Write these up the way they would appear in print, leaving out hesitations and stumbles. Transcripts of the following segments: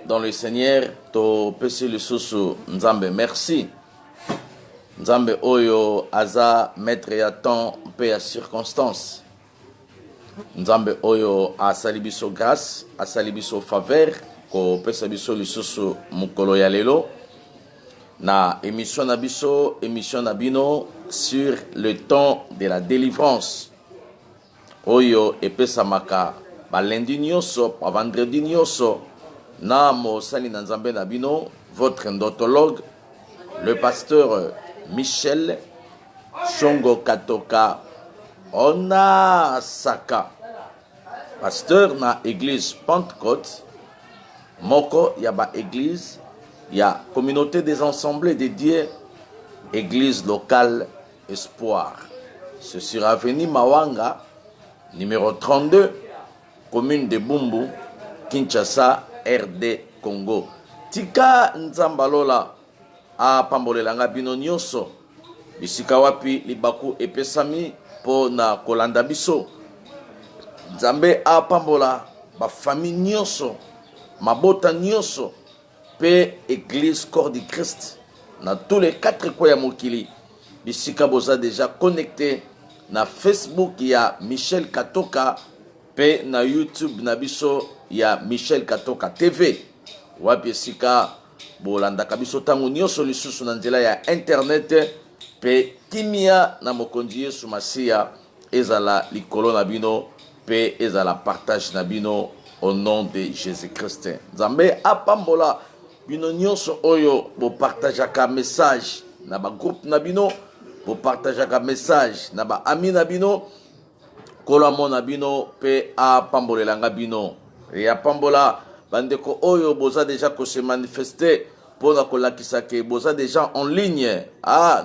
Dans le Seigneur, to pesi lisusu Nzambe merci. Nzambe oyo aza maître ya temps pe ya circonstance. Nzambe oyo asali biso grâce, asali biso faveur ko pesa biso lisusu mukolo ya lelo. Na émission na biso, émission na bino sur le temps de la délivrance. Oyo epesa maka ba lundi nyonso, ba vendredi nyonso. Na mosali na Nzambe na bino, votre endotologue, le pasteur Michel Shongo Katoka Onasaka, pasteur na église Pentecôte, moko yaba église, ya communauté des assemblées dédiées, église locale Espoir. Ce sera avenue Mawanga, numéro 32, commune de Bumbu, Kinshasa, RD Congo. Tika Nzambalola a pambolelanga bino nyonso bisika wapi libaku epesami po na kolanda biso. Nzambe a pambola ba famille nyonso, mabota nyonso pe église corps du Christ na tous les quatre coins ya mokili. Bisika boza déjà connecté na Facebook ya Michel Katoka pe na YouTube na biso ya Michel Katoka TV. Wapi esika bolandaka biso tango nyonso lisusu na nzela ya internet pe kimia na mokonzi Yesu Masia ezala likolo na bino pe ezala partage na bino au nom de Jésus-Christ. Nzambe apambola bino nyonso oyo bo partageaka message na ba groupe na bino, bo partageaka message na ba ami na bino. Kola mona bino pe a pambolelanga bino ya pambola bandeko oyo boza déjà ko se manifester pona kolakisa ke boza déjà en ligne.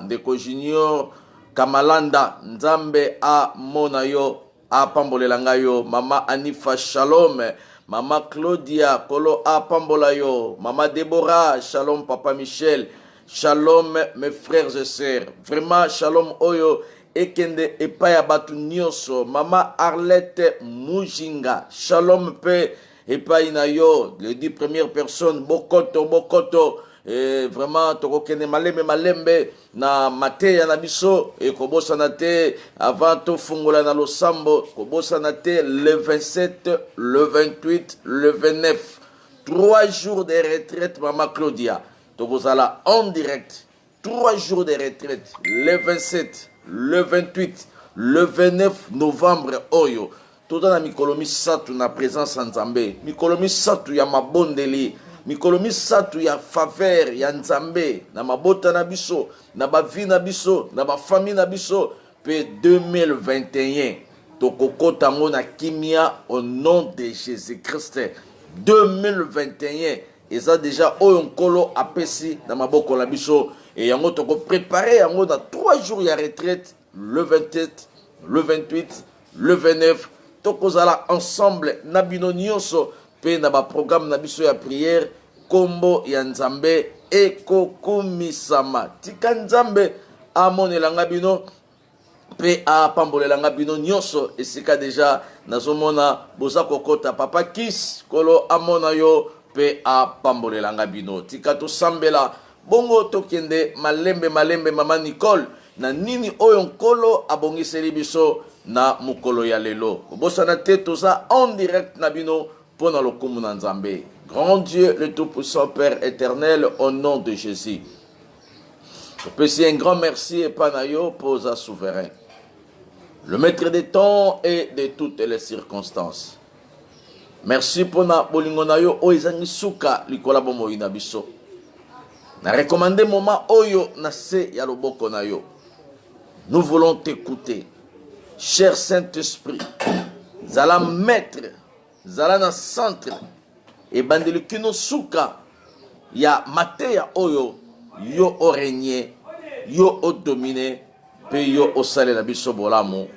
Ndeko Junior Kamalanda Nzambe a mona yo a pambolelanga yo. Mama Anifa Shalom, Mama Claudia Kolo a pambola yo. Mama Deborah Shalom, Papa Michel Shalom, mes frères et sœurs. Vraiment Shalom oyo ekende epaya batu nyonso. Mama Arlette Mujinga Shalom pe epai na yo. Les 10 premières personnes bokoto et vraiment tokokende malembe na mateya na biso e kobosa na te avant to fungola na losambo kobosa na te le 27, le 28, le 29, 3 jours de retraite. Mama Claudia tokozala en direct 3 jours de retraite, le 27, le 28, le 29 novembre oyo. Toda na mikolo misatu na présence Nzambe, mikolo misatu ya mabondeli, mikolo misatu ya faveur ya Nzambe na mabota na biso, na ba vie na biso, na ba famille na biso pe 2021 tokokota ngo na kimia au nom de Jésus-Christ. 2021 eza déjà oyo nkolo apesi na maboko na biso et yango toko préparer yango na 3 jours ya retraite, le 27, le 28, le 29 tokozala ensemble na bino nyonso pe na ba programme na biso ya prière kombo ya Nzambe ekokumisama. Tika Nzambe amonelanga bino pe apambolelanga bino nyonso esika déjà nazomona boza kokota Papa Kiss Kolo amona yo pe apambolelanga bino. Tika tosambela bongo tokende malembe Mama Nicole na nini oyo nkolo abongiseli biso na mukolo ya lelo. Bosana te toza en direct na bino pona lokumu na Nzambe. Grand Dieu, le tout-puissant Père éternel, au nom de Jésus. Je peux dire un grand merci et panayo pour sa souverain. Le maître des temps et de toutes les circonstances. Merci pour na bolingo na yo oizangi suka likola bomo ina biso. Na recommandé moment oyo na se ya loboko na yo. Nous voulons t'écouter. Cher Saint-Esprit, zala maître, zala na centre, et bandeli kino suka, ya mateya oyo, yo o régné, yo o dominé, pe yo o sale na biso bolamu,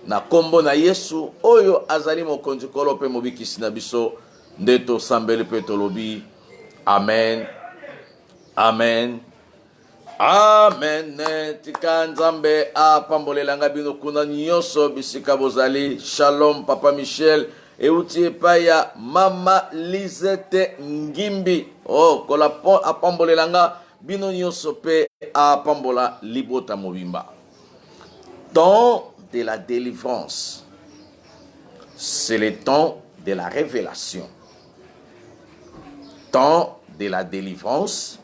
na kombo na Yesu, oyo azali mokonzi kolo pe mobikisi na biso, ndeto sambeli pe tolobi, amen, amen. Amen. Tika Nzambe a pambolelanga bino kuna nyonso bisika bozali. Shalom Papa Michel euti epai ya mama Lisette Ngimbi. Oh, kola apambolelanga bino nyonso pe apambola libota mobimba. Temps de la délivrance, c'est le temps de la révélation. Temps de la délivrance,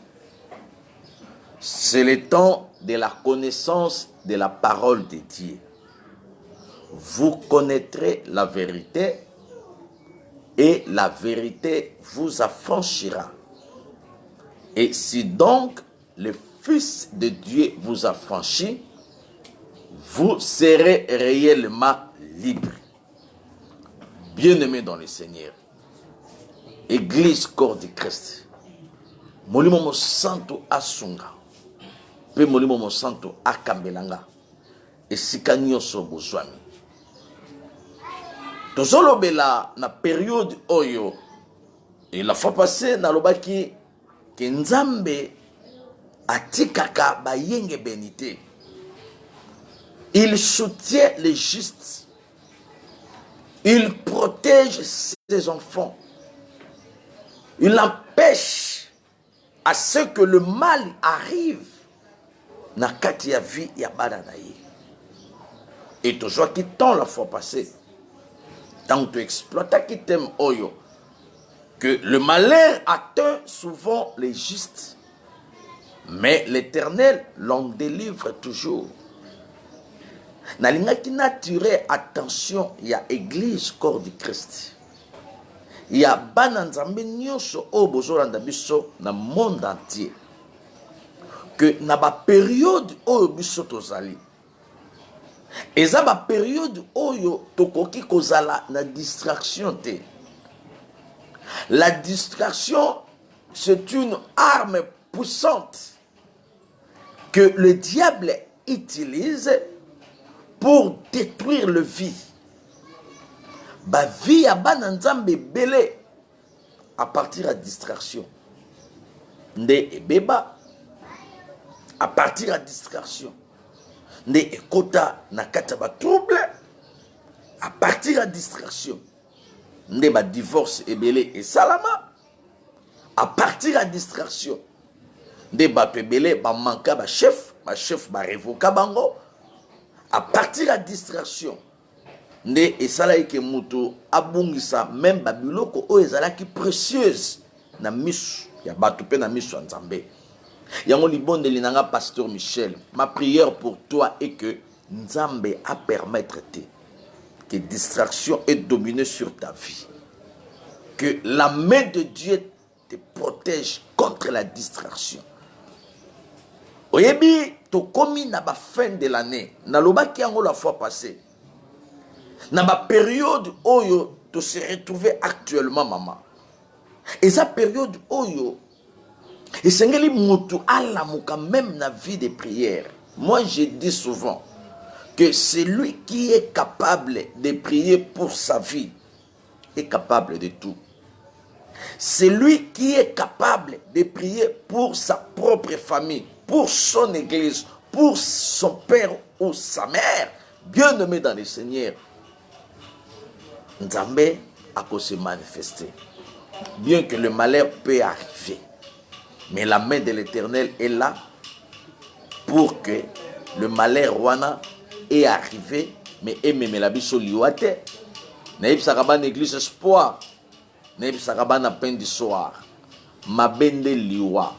c'est le temps de la connaissance de la parole de Dieu. Vous connaîtrez la vérité et la vérité vous affranchira. Et si donc le Fils de Dieu vous affranchit, vous serez réellement libre. Bien-aimés dans le Seigneur, Église corps de Christ, molimo mo santo asunga, pe molimo mo santo akambelanga, esika nyonso bozwami. Tozolobela na période oyo, et la fois passée na lobaki ke Nzambe atikaka bayenge benité. Il soutient les justes. Il protège ses enfants. Il empêche à ce que le mal arrive na kati ya vie ya bana na ye. Et toujours qui tant la fois passée, tant tu exploites qui t'aime oyo, que le malheur atteint souvent les justes, mais l'Éternel l'en délivre toujours. Nalinga qui naturel attention, il y a église corps du Christ. Il y a bananzambe nyonso o bozolanda biso na monde entier. Que na ba période oyo biso tozali. Eza ba période oyo tokoki kozala na distraction te. La distraction, c'est une arme puissante que le diable utilise pour détruire le vie. Ba vie a bananzambe belé à partir de distraction. Nde ebeba à partir de distraction. Nde ekota na kata ba trouble à partir de distraction. Nde ba divorce ebele et salama à partir de distraction. Nde ba ebele ba manka ba chef ba révoka bango à partir de distraction. Nde esala eke mutu abungisa même babiloko o ezalaki précieuse na misu ya batu pe na misu Nzambe. Yango libonde linanga pasteur Michel, ma prière pour toi est que Nzambe a permettre que distraction est dominée sur ta vie. Que la main de Dieu te protège contre la distraction. Oyebi to komi na ba fin de l'année, na lobaki yango la fois passée. Na ba période oyo to se retrouver actuellement maman. Et sa période oyo et sengeli mutu alamuka même na vie de prière. Moi je dis souvent que celui qui est capable de prier pour sa vie est capable de tout. Celui qui est capable de prier pour sa propre famille, pour son église, pour son père ou sa mère, bien-aimé dans le Seigneur, Nzambe a qu'à se manifester. Bien que le malheur peut arriver, mais la main de l'Éternel est là pour que le malheur wana est arrivé, mais même la biso liwate. Naïb Saraban église espoir, naïb Saraban à peine du soir, ma bende liwa.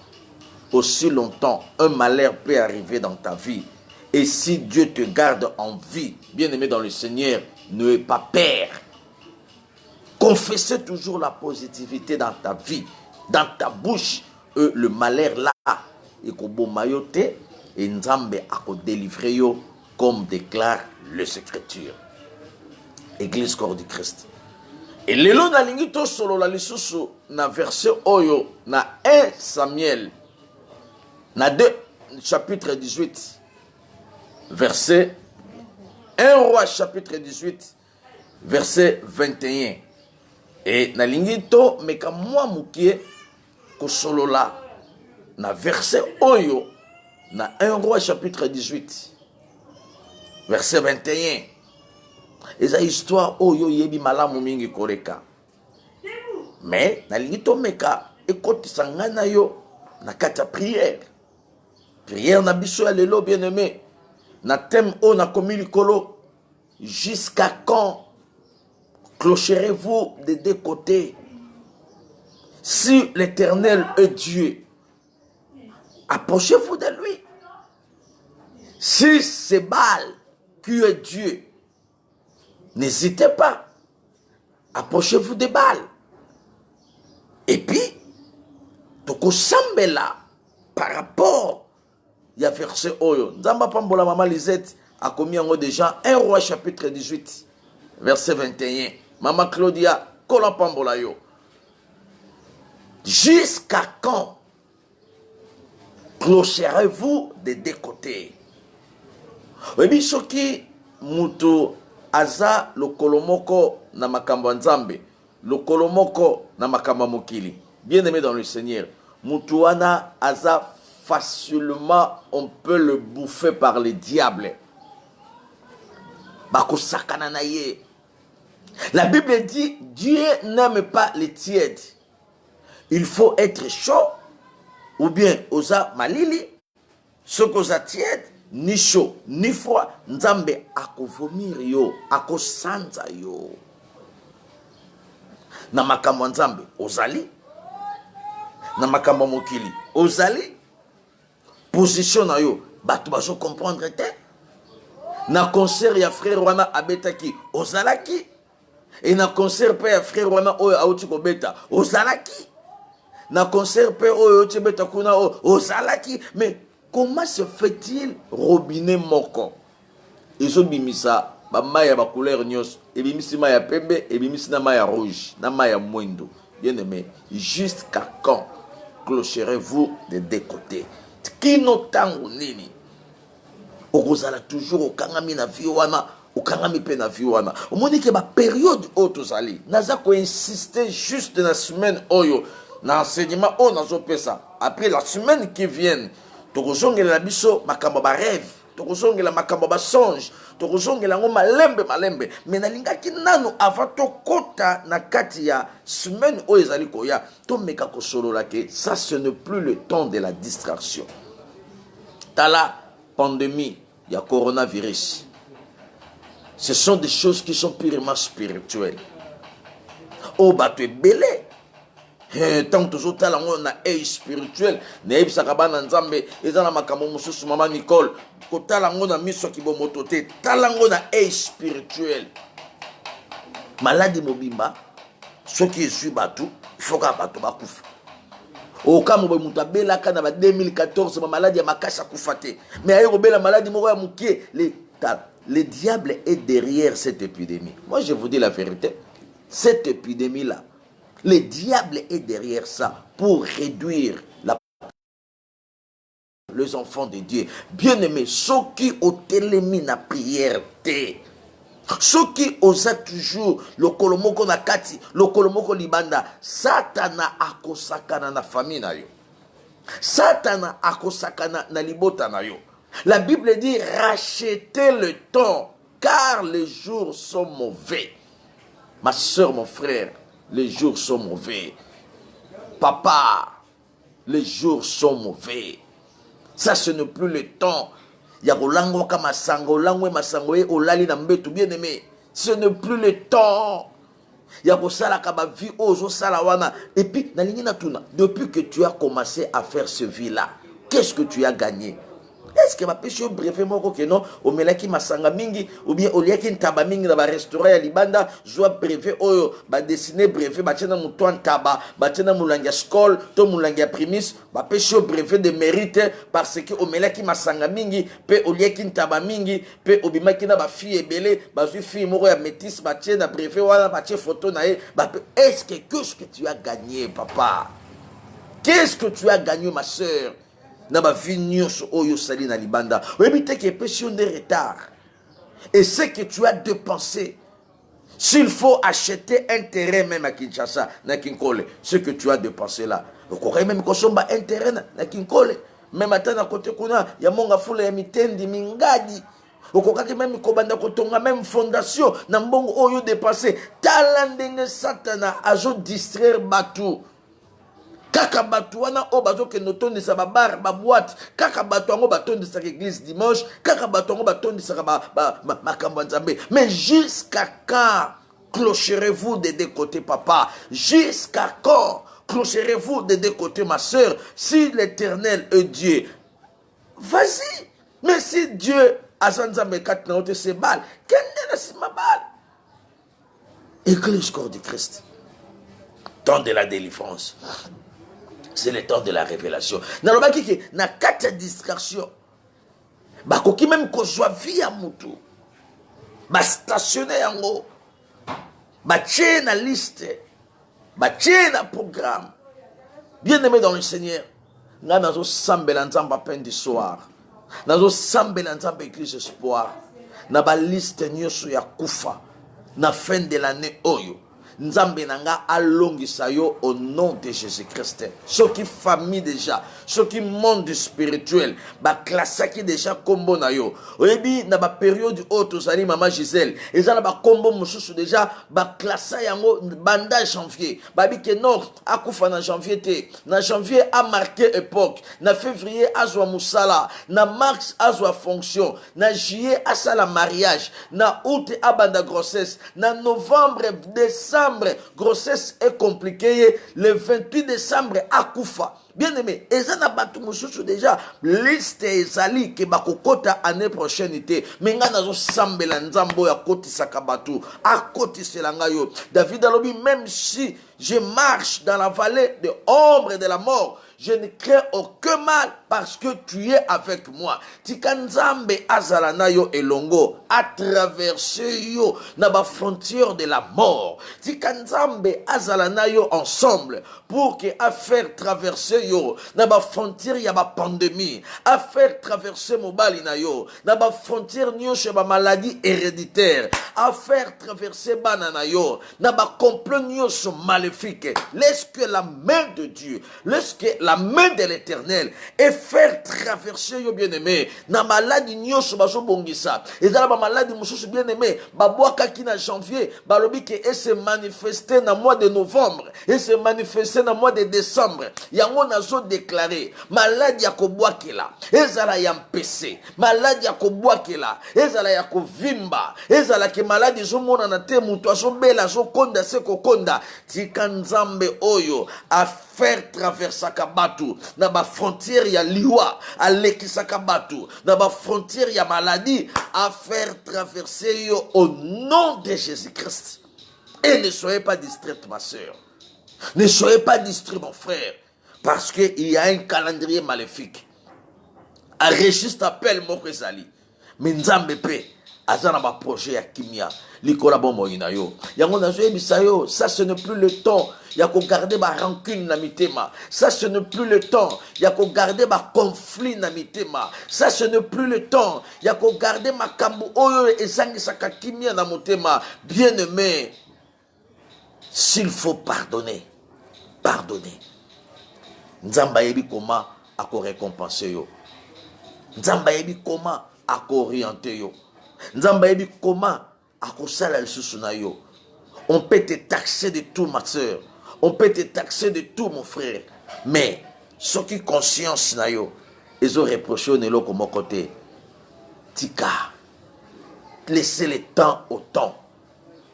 Aussi longtemps, un malheur peut arriver dans ta vie. Et si Dieu te garde en vie, bien-aimé dans le Seigneur, n'aie pas peur. Confessez toujours la positivité dans ta vie, dans ta bouche. Le malheur là, et Nzambe a délivré yo, comme déclare les Écritures. Église corps du Christ. Et lelo na lingito solo la lisusu na verset oyo na 1 Samuel na 2 chapitre 18 verset 1 roi chapitre 18 verset 21. Et na lingito meka mwa mukie ko solo la na verset oyo na 1 roi chapitre 18 verset 21. eza histoire oyo yebi malamu mingi koleka. Mais nalingi tomeka ekotisa ngai na yo na kati ya prière. Prière na biso ya lelo bien-aimé. Na thème o na komi likolo. Jusqu'à quand clocherez-vous des deux côtés? Si l'Éternel est Dieu, approchez-vous de lui. Si c'est Baal qui est Dieu, n'hésitez pas. Approchez-vous de Baal. Et puis, toko sambela par rapport il y a verset Oyo. Nzamba Pambola Maman Lisette a commis en haut déjà 1 Roi chapitre 18, verset 21. Maman Claudia, Kola Pambola Yo. Jusqu'à quand clocherez-vous des deux côtés? Oui, soki mutu aza lokolomoko na makambo nzambe, lokolomoko na makambo mokili. Bien-aimé dans le Seigneur, mutuana aza facilement on peut le bouffer par les diables. Bako sakana na ye. La Bible dit Dieu n'aime pas les tièdes. Il faut être chaud ou bien osa malili. Ce qu'osa tiède ni chaud ni froid. Nzambe ako vomir yo, ako sanza yo. Na makambo nzambe ozali. Na makambo mokili ozali. Position na yo, bato baso comprendre te. Na concert ya frère wana abetaki, ozalaki. Et na concert pe ya frère wana oyo auti ko beta, ozalaki. Na concert pe oyo auti beta kuna ozalaki. Mais comment se fait-il robinet moko? Ezo bimisa ba maya ba couleur nyos, e bimisi maya pembe, e bimisi na maya rouge, na maya mwendo. Bien aimé, jusqu'à quand clocherez-vous des deux côtés? Kino tangu nini okozala toujours okangami na vie wana okangami pe na vie wana omoni ke ba période oyo tozali naza ko insister juste na semaine oyo na enseignement oyo nazopesa après la semaine qui vient tokozongela biso makambo ba rêve tokozongela makambo ba songe tokozongela ngo malembe mais nalingaki nanu avant tokota na kati ya semaine oyo ezali koya tomeka kosolola ke ça ce n'est plus le temps de la distraction. Dans la pandémie, il y a coronavirus. Ce sont des choses qui sont purement spirituelles. Oh, bah, tu es belé. Tant que tu as un spirituel, Neib Sakabana Nzambe, et dans la Makamomusus, Maman Nicole, quand tu as un miso qui va mototer, tu as un spirituel. Maladie Mobimba, ce qui est sur Batou, il faut qu'un bateau bakouf. Au cas où on a bela kana ba 2014 ma maladie makasa kufate mais ayo bela maladie moko ya mukie le diable est derrière cette épidémie. Moi je vous dis la vérité, cette épidémie là le diable est derrière ça pour réduire les enfants de Dieu. Bien-aimés, ceux qui ont télémi na prière ceux qui osent toujours le kolomoko na kati, le kolomoko libanda, Satana akosakana na famille na yo. Satana akosakana na libota na yo. La Bible dit rachetez le temps car les jours sont mauvais. Ma soeur, mon frère, les jours sont mauvais. Papa, les jours sont mauvais. Ça ce n'est plus le temps. Ya kolango kama sango langwe masangoe olali na mbetu bien aimé. Ce n'est plus le temps. Ya kosala kaba vie ozo sala wana et puis na lingi na tuna depuis que tu as commencé à faire ce vie là, qu'est-ce que tu as gagné? Est-ce que ma pêche au brevet moko que non o melaki masanga mingi ou bien o liaki ntaba mingi na ba restaurant ya libanda joa brevet oyo ba dessiner brevet ba tena muto ntaba ba tena mulangia skol to mulangia primis ba pêche au brevet de mérite parce que o melaki masanga mingi pe o liaki ntaba mingi pe o bimaki na ba fille ebele ba zui fille moko ya métis ba tena brevet wana ba tie photo na e ba est-ce que qu'est-ce que tu as gagné papa? Qu'est-ce que tu as gagné ma sœur? Na ba vignos oyo sali na libanda. Oui, mais que péché de retard. Et ce que tu as dépensé, s'il faut acheter un terrain même à Kinshasa, na Kinkole, ce que tu as dépensé là, on pourrait même consommer un terrain na Kinkole. Même à côté kuna, ya monga fula ya mitendi mingadi. okokaki même kobanda kotonga même fondation na mbongo oyo dépassé tala ndenge satana azo distraire bato kaka bato wana o bazokende otondisa babar baboite kaka bato yango batondisaka église dimanche kaka bato yango batondisaka makambo ya nzambe. Mais jusqu'à quand clocherez-vous des deux côtés, papa? Jusqu'à quand clocherez-vous des deux côtés, ma soeur? Si l'Éternel est Dieu, vas-y. Mais si Dieu a zanzambe kat na ote se bal, kende na sima bal. Église corps du Christ. Temps de la délivrance. C'est le temps de la révélation. Nalobaki ke na kati distraction. Bakoki même kozwa vie ya mutu. Ba stationner yango. Ba tche na liste. Ba tche na programme. Bien-aimé dans le Seigneur. Nga nazo sambela nzamba peine du soir. Nazo sambela nzamba église espoir. Na ba liste nyoso ya kufa. Na fin de l'année oyo. Nzambe nanga alongisa yo au nom de Jésus-Christ. Ceux qui famille déjà, ceux qui monde spirituel, ba classaki déjà combo na yo. Oyebi na ba période haute zali maman Gisèle, ezala ba combo mususu déjà ba classa yango banda janvier. Babi ke non akufa na janvier te. Na janvier a marqué époque, na février azwa musala, na mars azwa fonction, na juillet asala mariage, na août a banda grossesse, na novembre décembre grossesse est compliquée. Le 28 décembre, Akoufa. Bien aimé, ezana batu mususu déjà liste ezali ke bakokota année prochaine été. Menga nazo sambela nzambo ya koti sakabatu. Akoti selanga yo. David alobi même si je marche dans la vallée de ombre de la mort, je ne crains aucun mal parce que tu es avec moi. Tikanzambe azalana yo elongo à traverser yo na ba frontière de la mort. Tikanzambe azalana yo ensemble pour que à faire traverser yo na ba frontière ya ba pandémie, à faire traverser mobali na yo na ba frontière nyoshe ba maladie héréditaire, à faire traverser banana yo na ba complot nyoshe maléfique. Laisse que la main de Dieu, laisse que la main de l'Éternel et faire traverser yo bien-aimé na maladie nyoshe baso bongisa. Et dans la maladie mususu bien-aimé babwaka ki na janvier balobi ke et se manifester na mois de novembre et se manifester na mois de décembre. Yango nazo déclaré maladie ya kobwakela ezala ya mpese, maladie ya kobwakela ezala ya kovimba, ezala ke maladie zomona na te mutu azobela zo konda se kokonda. Tika nzambe oyo a faire traverser kabatu na ba frontière ya liwa alekisa kabatu na ba frontière ya maladie, à faire traverser yo au nom de Jésus-Christ. Et ne soyez pas distraite, ma soeur. Ne soyez pas distrait, mon frère, parce qu'il y a un calendrier maléfique. Un registre appelle Mokezali. Minzambe pe, azana ba projet ya kimia. Likola bon moïna yo. Yango na zoe bisayo, ça ce n'est plus le temps. Ya ko garder ba rancune na mitema. Ça ce n'est plus le temps. Ya ko garder ba conflit na mitema. Ça ce n'est plus le temps. Ya ko garder makambo oyo ezangi saka kimia na motema. Bien-aimé, s'il faut pardonner, pardonnez. Nzamba yebi comment ako récompenser yo. Nzamba yebi comment ako orienter yo. Nzamba yebi comment ako sala lisusu na yo. On peut te taxer de tout, ma soeur. On peut te taxer de tout, mon frère. Mais ce qui conscience na yo, ils ont reproché au nélo comme côté. Tika, laissez le temps au temps.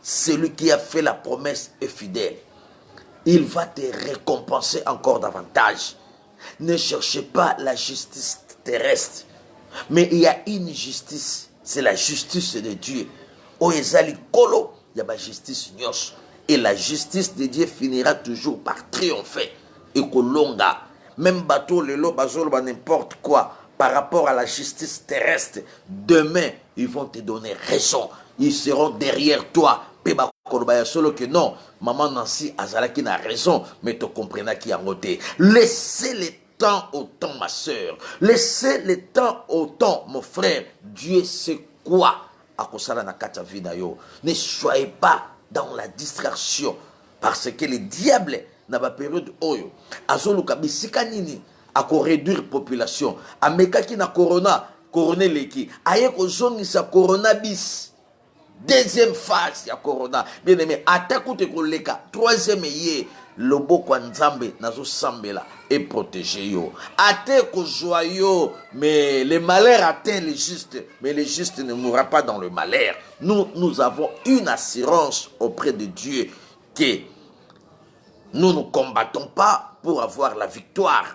Celui qui a fait la promesse est fidèle. Il va te récompenser encore davantage. Ne cherchez pas la justice terrestre. Mais il y a une justice. C'est la justice de Dieu. Oezali kolo, il y a la justice nyos. Et la justice de Dieu finira toujours par triompher. Et kolonga, même bateau, le lo, bazolo, n'importe quoi, par rapport à la justice terrestre, demain, ils vont te donner raison. Ils seront derrière toi. Solo que non, maman Nancy Azalaki n'a raison, mais tu comprends qui a moté. Laissez le temps au temps, ma soeur. Laissez le temps au temps, mon frère. Dieu sait quoi. Ne soyez pas dans la distraction, parce que le diable n'a pas période oyo. Azoluka bisika nini ako réduire population. Ameka ki na corona corona leki aye ko zongisa corona bis deuxième phase ya corona bien aimé atakute koleka troisième ye loboko nzambe nazo sambela et protéger yo ate ko joyeux mais le malheur atteint les justes mais les justes ne mourra pas dans le malheur. Nous avons une assurance auprès de Dieu que nous ne combattons pas pour avoir la victoire,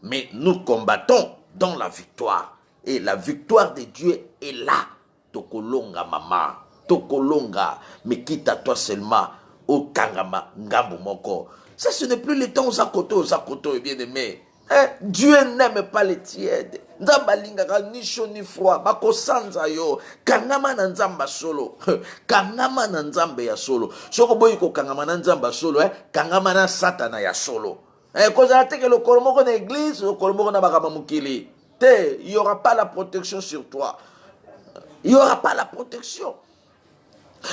mais nous combattons dans la victoire. Et la victoire de Dieu est là. Tokolonga maman, tokolonga, mais quitte à toi seulement, au kangama, ngambo moko. Ça, ce n'est plus le temps aux akoto, bien aimé. Hein? Dieu n'aime pas les tièdes. Nzamba lingaka ni chaud ni froid. Bako sanza yo. Kangama na nzamba solo. Kangama na nzambe ya solo. Soko boy ko kangama na nzamba solo. Kangama na satana ya solo. Koza teke le kolomoko na église, le kolomoko na bakama mukili. Il n'y aura pas la protection sur toi. Il n'y aura pas la protection.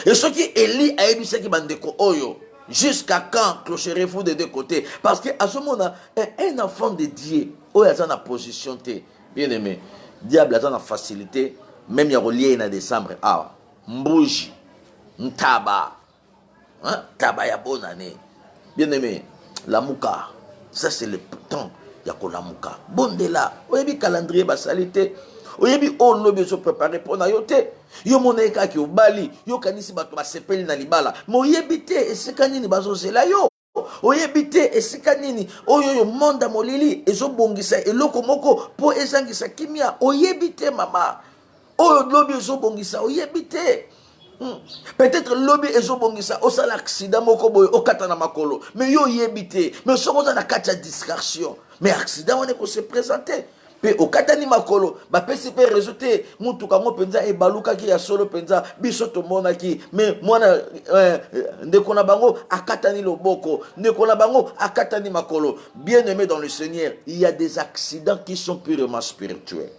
Et ce qui est lié à Ebisa qui bandeko oyo. Jusqu'à quand clocherez-vous des deux côtés? Parce qu'à ce moment-là, un enfant de Dieu, il a une position, bien aimé. Diable a une facilité, même il y a relié en décembre. Ah, mbouji, ntaba, taba ya bonne année. Bien aimé, la mouka, ça c'est le temps, il y a la mouka. Bon de là, vous avez calendrier, basalité. Oyebi on lobi so préparé pour na yote yo moneka ki obali yo kanisi bato basepeli na libala mo yebite esika nini bazozela yo oyebite esika nini oyo yo monda molili ezobongisa eloko moko po ezangisa kimia oyebite mama oyo lobi ezobongisa oyebite peut-être lobby ezobongisa osala accident moko boy okata na makolo mais yo yebite mais soko za na kati distraction mais accident on est ko se présenter pe okatani makolo ba pesi pe résulté mutuka mo penza e baluka ki ya solo penza biso to mona ki mais mwana ndeko na bango akatani loboko ndeko na bango akatani makolo. Bien aimé dans le Seigneur, il y a des accidents qui sont purement spirituels.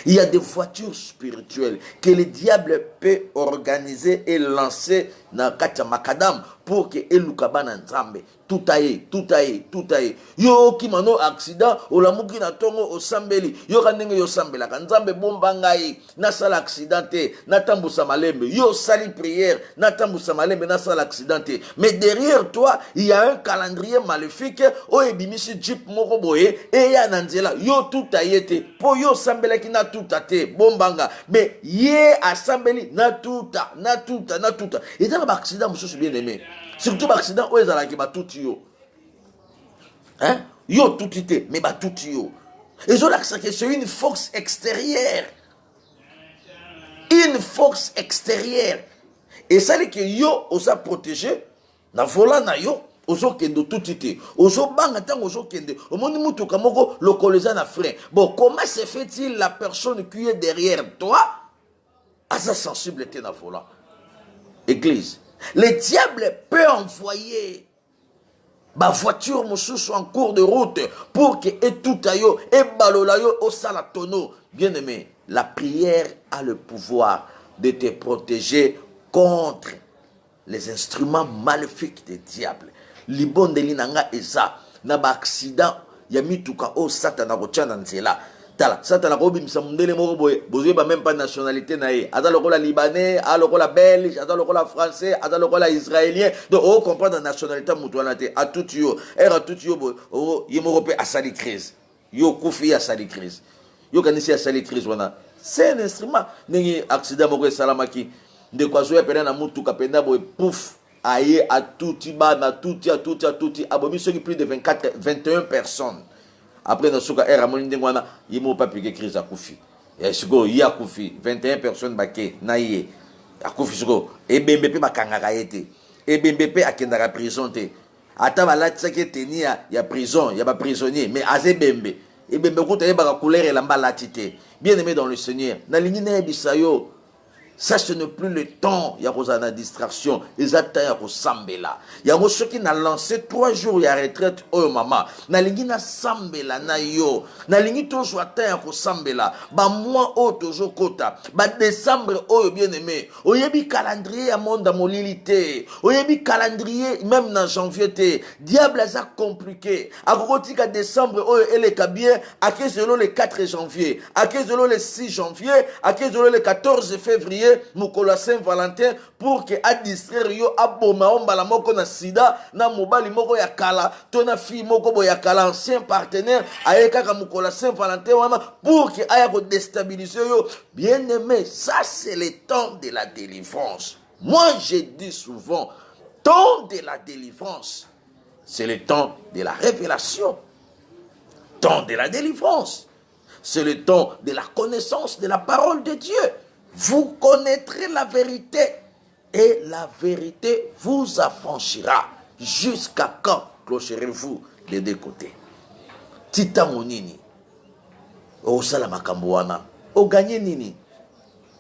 Il y a des voitures spirituelles que le diable peut organiser et lancer dans katia makadam pour que elukabana nzambe tout aye. Yo ki mano accident o la muki na tongo o sambeli yo kanenge yo sambela kanzambe bomba ngai na sala accidenté na tambusa malembe yo sali prière na tambusa malembe na sala accidenté mais derrière toi il y a un calendrier maléfique o ebimisi jeep moko boye e ya nanzela yo tout aye te po yo sambela ki na tout ate bombanga mais ye asambeli na tout et dans l'accident monsieur bien aimé surtout l'accident où ezala ki ba tout yo hein yo tout ité mais ba tout yo et je l'accent que c'est une force extérieure et ça dit que yo osa protéger na volant na yo ozo kendo tout ité ozo banga tango ozo kende au monde mutuka moko localiser na frein. Bon, comment se fait-il la personne qui est derrière toi à sa sensibilité na volant? Église, le diable peut envoyer ma voiture mosusu en cours de route pour que et tout ayo et balolayo au salatono. Bien aimé, la prière a le pouvoir de te protéger contre les instruments maléfiques des diables. Libon de linanga eza na ba accident ya mituka o satana rochana nzela. Tala satana ko bimisa mundele moko boye bozo ba même pas nationalité na ye aza lokola libanais a lokola belge aza lokola français aza lokola israélien donc on comprend la nationalité mutuana te a tout yo era tout yo boye o yemoko pe asali crise yo kufi asali crise yo kanisi asali crise wana c'est un instrument ningi accident moko salamaki de kwa zo ya pena na mutuka penda boye pouf aye a touti ba na touti abomi ceux qui plus de 21 personnes. Après, dans ce cas, il n'y a pas piqué crise à Koufi. Il y a Koufi, 21 personnes baké, naïe, à Koufi, et BMBP m'a kangaïté, et BMBP a kendara prison. Attends, là, tu sais que il y a prison, il y a pas prisonnier, mais à Zébembe, et BMBP, il y a couleur et l'amba latité. Bien aimé dans le Seigneur, na ligne bisayo, Ça, ce n'est plus le temps. Il y a une distraction. Ils attendent à sambela. Il y a ceux qui n'ont lancé 3 jours à retraite. Oh maman, nalingi na sambela na yo. Nalingi toujours attendre à sambela. Ba mois oh toujours kota. Ba décembre oh bien aimé. Oyebi calendrier à monde à molilité. Oyebi calendrier même dans janvier te. Diable a compliqué. A kotika décembre oh ele kabien. A kezelo le 4 janvier. A kezelo le 6 janvier. A kezelo le 14 février. Mukolo Saint-Valentin pour que a distraire yo aboma ombala moko na sida na mobali moko ya kala to na fille moko bo ya kala ancien partenaire ayeka ka mukolo Saint-Valentin wana pour que aya ko déstabiliser yo. Bien aimé, ça c'est le temps de la délivrance. Moi je dis souvent, temps de la délivrance, c'est le temps de la révélation. Temps de la délivrance, c'est le temps de la connaissance de la parole de Dieu. Vous connaîtrez la vérité et la vérité vous affranchira. Jusqu'à quand clocherez-vous des deux côtés? Tita monini. O salamakambo wana. O gagné nini?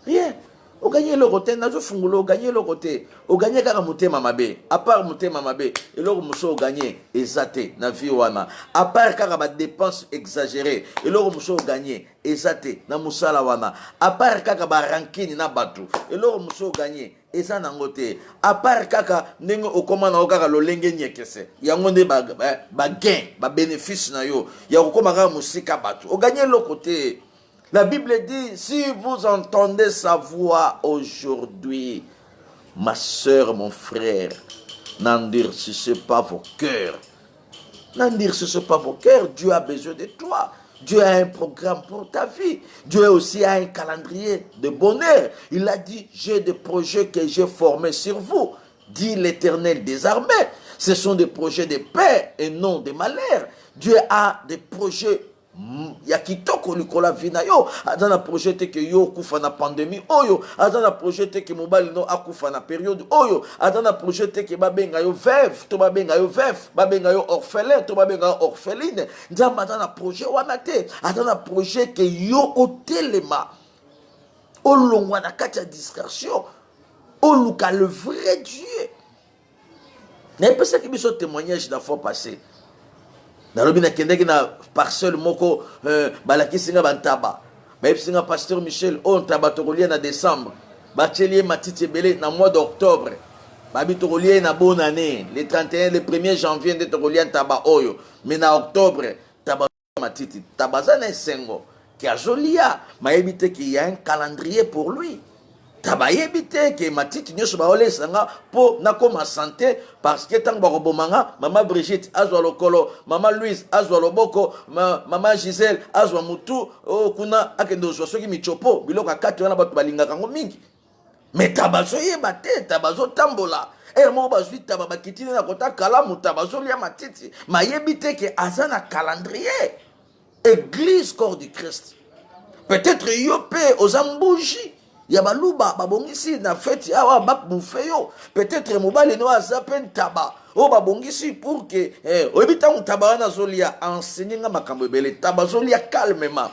Rien. O gagné le côté, nazo fungulo, o gagné le côté. O gagné kaka mutema mabe. À part mutema mabe, et l'autre muso o gagné ezate na vie wana. À part kaka ba dépenses exagérées, et l'autre muso o gagné ezate na musala wana. À part kaka ba rankini na batu, et l'autre muso o gagné eza nango te. À part kaka ndenge okoma na okaka lolenge nyekese. Yango nde ba gain, ba bénéfice na yo. Ya okoma kaka musika batu. O gagné le côté. La Bible dit, si vous entendez sa voix aujourd'hui, ma soeur, mon frère, n'endurcissez pas vos cœurs. N'endurcissez pas vos cœurs. Dieu a besoin de toi. Dieu a un programme pour ta vie. Dieu aussi a un calendrier de bonheur. Il a dit, j'ai des projets que j'ai formés sur vous, dit l'Éternel des armées. Ce sont des projets de paix et non de malheur. Dieu a des projets. Ya kitoko likola vina yo azana projet que yo kufa na pandémie oyo azana projet que mobali no akufa na période oyo azana projet que babenga yo veuve to babenga yo veuf babenga yo orphelin to babenga yo orpheline nzamba azana projet wana te azana projet que yo otelema olongwa na kati ya distraction oluka le vrai Dieu. N'est pas ça qui me sont témoignage la fois passée. Nalobi na kendeki na parcelle moko balaki singa bantaba ba singa pasteur Michel on taba tokolia na décembre ba tchelie matiti belé na mois d'octobre ba bi tokolia na bonne année le 31 le 1er janvier de tokolia taba oyo mais na octobre taba matiti tabaza na sengo qui a jolia ma évité qu'il y a un calendrier pour lui. Tabayebite ke matiti nyoso baole sanga po nakoma santé parce que tant bakobomanga mama Brigitte azwa lokolo mama Louise azwa loboko mama Gisèle azwa mutu o kuna akendo zwa soki michopo biloko akati wana bato balingaka ngo mingi mais tabazo yeba te tabazo tambola mo bazwi taba bakitini na kota kala mutabazo lia matiti mayebite ke azana calendrier église corps du Christ peut-être yope aux ambouji. Ya baluba babongisi na fête awa bakbufe yo peut-être mobali no azapen taba o babongisi pour que obita taba na zolia enseigner nga makambo ebele taba zolia calmement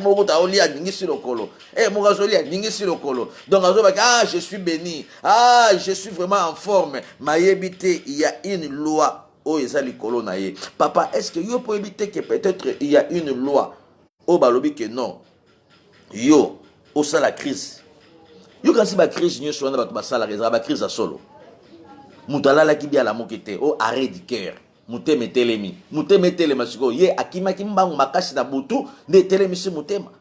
moko ta olia ningisi lokolo moko zolia ningisi lokolo donc azoba je suis béni je suis vraiment en forme mayebite il y a une loi o ezali kolo na ye papa est-ce que yo peut éviter que peut-être il y a une loi o balobi que non yo au ça la crise. Yo quand si ba crise nyo so na ba sala réserve ba crise à solo. Mutala la ki bia la mokete o arrêt du cœur. Muteme telema siko ye akima kimbangu makasi na butu ne telemi si mutema.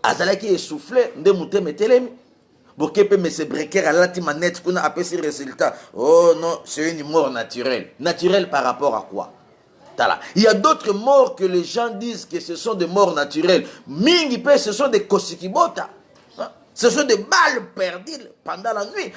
Azala ki essoufflé nde muteme telemi. Bokepe mais c'est breaker à la manette qu'on a appelé ces résultats. Oh non, c'est une mort naturelle. Naturelle par rapport à quoi? Il y a d'autres morts que les gens disent que ce sont des morts naturelles. Mingi pe ce sont des kosikibota. Ce sont des balles perdues pendant la nuit.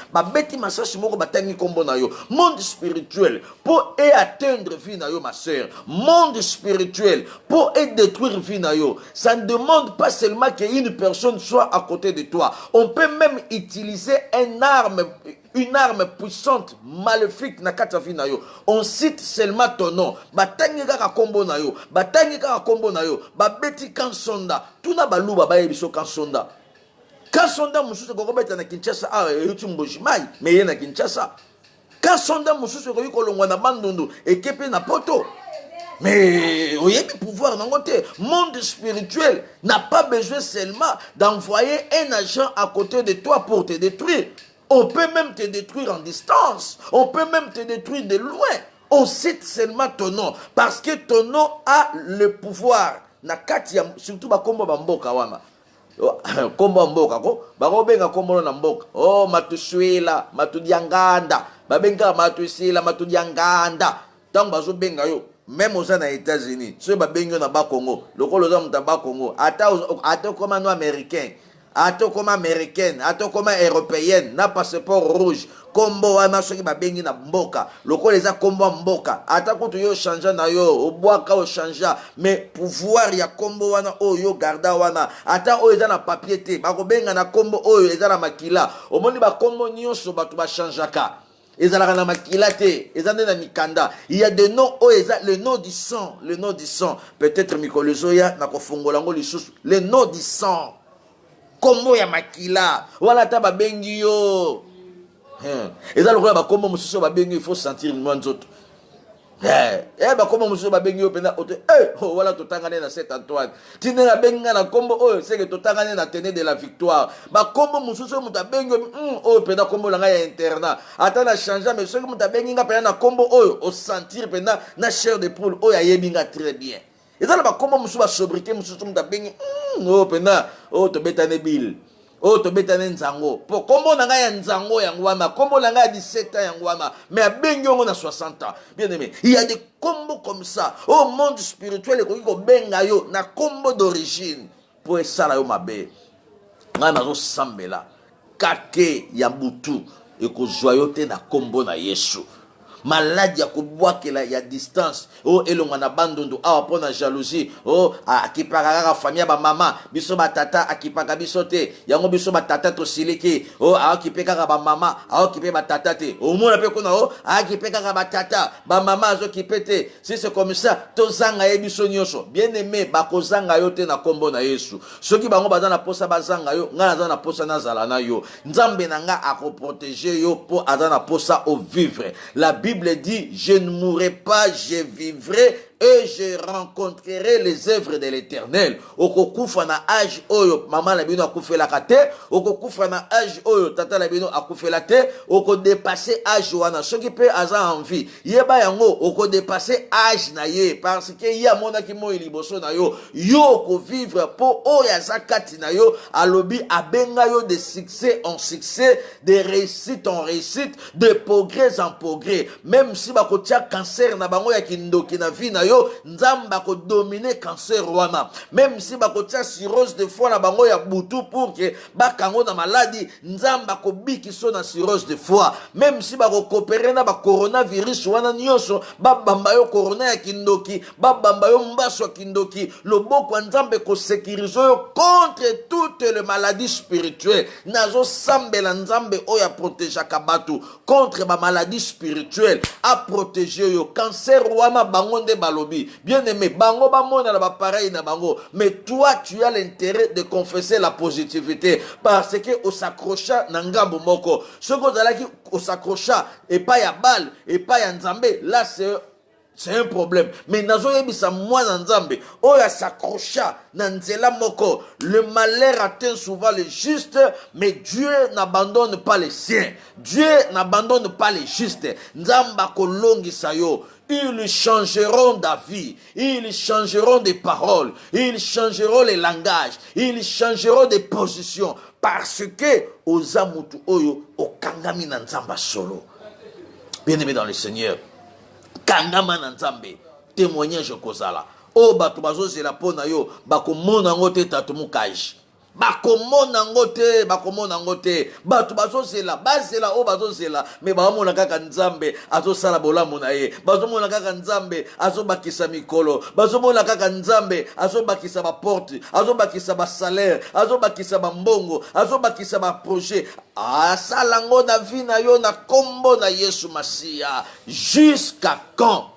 Monde spirituel, pour atteindre vie na yo, ma soeur. Monde spirituel, pour détruire vie na yo. Ça ne demande pas seulement qu'une personne soit à côté de toi. On peut même utiliser une arme puissante, maléfique na kata vie na yo. On cite seulement ton nom. Batangi kaka kombo na yo. Batangi kaka kombo na yo. Babeti kansonda. Tuna baluba bayebiso kansonda. Kasonda mususu kokobeta na Kinshasa a yuti Mbojimai mais ye na Kinshasa. Kasonda mususu koyi kolongwa na Bandundu ekepe na Poto. Mais oyebi pouvoir nango te. Monde spirituel n'a pas besoin seulement d'envoyer un agent à côté de toi pour te détruire. On peut même te détruire en distance. On peut même te détruire de loin. On cite seulement ton nom parce que ton nom a le pouvoir. Na kati ya surtout bakombo bamboka wana. Kombo mboka ko bakobenga kombo na mboka. Oh matushwela, matudianganda. Babenga matushwela, matudianganda. Tant bazo benga yo même aux États-Unis, ceux babenga na ba Congo, lokolo za muta ba Congo, ata comme un américain. Ato comme américaine, ato comme européenne, na passeport rouge, kombo wana soki babengi na mboka, loko leza kombo mboka, ata kutu yo chanja na yo, obwaka o chanja, mais pouvoir ya kombo wana oyo garda wana, ata oyo eza na papier te, bakobenga na kombo oyo eza na makila, omoni ba kombo nyonso batu ba chanjaka. Ezalaka na makila te, ezande na mikanda. Il y a des noms oyo eza le nom du sang, le nom du sang. Peut-être mikolozoya na kofongola ngo lisusu, le nom du sang. Kombo ya makila wala ta babengi yo eza lokola bakombo mususu babengi il faut sentir mwanzoto bakombo mususu babengi yo pena ote wala totangane na Saint Antoine tine na benga na kombo oyo c'est que totangane na Tene de la Victoire bakombo mususu muta bengi oyo pena kombo langa ya internat ata na changer mais soki muta bengi nga pena na kombo oyo o sentir pena na chair de poule oyo ayebinga très bien. Et dans la comme musuba sobriquet mususu mutabengi oh pena oh to betane bil oh to betane nzango po kombo nanga ya nzango yango wana kombo nanga ya 17 ans yango wana mais abengi ngo na 60 ans bien aimé il y a des combos comme ça au monde spirituel ko ko benga yo na combo d'origine pour esala yo mabe ngana zo sambela kake ya butu e ko joyote na kombo na Yesu. Maladi ya kubwakela ya distance oh elonga na Bandundu awa pona jalousie oh akipaka kaka famille ba mama biso ba tata akipaka biso te yango biso ba tata to siliki oh akipeka kaka ba mama akipe ba tata te oh mona pe kuna oh akipeka kaka ba tata ba mama azo kipete si c'est comme ça to zanga ye biso nyonso bien aimé ba kozanga yo te na kombo na Yesu soki bango baza na posa bazanga yo nga na posa na zala na yo nzambe na nga akoprotéger yo po aza na posa au vivre. La Bible dit, je ne mourrai pas, je vivrai et je rencontrerai les œuvres de l'Éternel. Okokufa na âge oyo maman la bino akufela kate, okokufa na âge oyo tata la bino akufela te, oko dépasser âge wana soki pe aza en vie. Yeba yango oko dépasser âge na ye parce que ya mona ki mo liboso na yo, yo ko vivre po oyo azakati na yo alobi abenga yo de succès en succès, de réussite en réussite, de progrès en progrès. Même si bako tia cancer na bango ya kindoki na vie na yo nzamba ko dominer cancer wana même si bakotia cirrhose de foie na bango ya butu pour que bakango na maladie nzamba ko bikiso na cirrhose de foie même si bako coopérer na ba coronavirus wana nyonso babamba yo corona ya kindoki babamba yo mbaso ya kindoki loboko ya nzambe ko sécuriser yo contre toutes les maladies spirituelles nazo sambela nzambe oya protéger kabatu contre ba maladie spirituelle a protéger yo cancer wana bango nde balo. Bien aimé, bango ba mona la ba pareil na bango, mais toi tu as l'intérêt de confesser la positivité parce que on s'accrocha na ngambo moko. Ce qu'on a là qui on s'accrocha et pas ya balle et pas ya nzambe, là c'est un problème. Mais nazo yebisa mwana nzambe, oya s'accrocha na nzela moko. Le malheur atteint souvent les justes, mais Dieu n'abandonne pas les siens. Dieu n'abandonne pas les justes. Nzamba kolongi sayo. Ils changeront d'avis, ils changeront des paroles, ils changeront les langages, ils changeront des positions parce que ozamutu oyo okangami na nzamba solo. Bien-aimé dans le Seigneur, kangama na nzambe, témoignage kozala. O bato bazozela pona yo, bakomona ngote tatumukaji. Bakomona ngote bato bazozela bazela o bazozela me bamona kaka nzambe azosala bolamu na ye bazomona kaka nzambe azobakisa mikolo bazomona kaka nzambe azobakisa ba porte azobakisa ba salaire azobakisa ba mbongo azobakisa ba projet asala ngo na vie na yo na kombo na Yesu Masia. Jusqu'à quand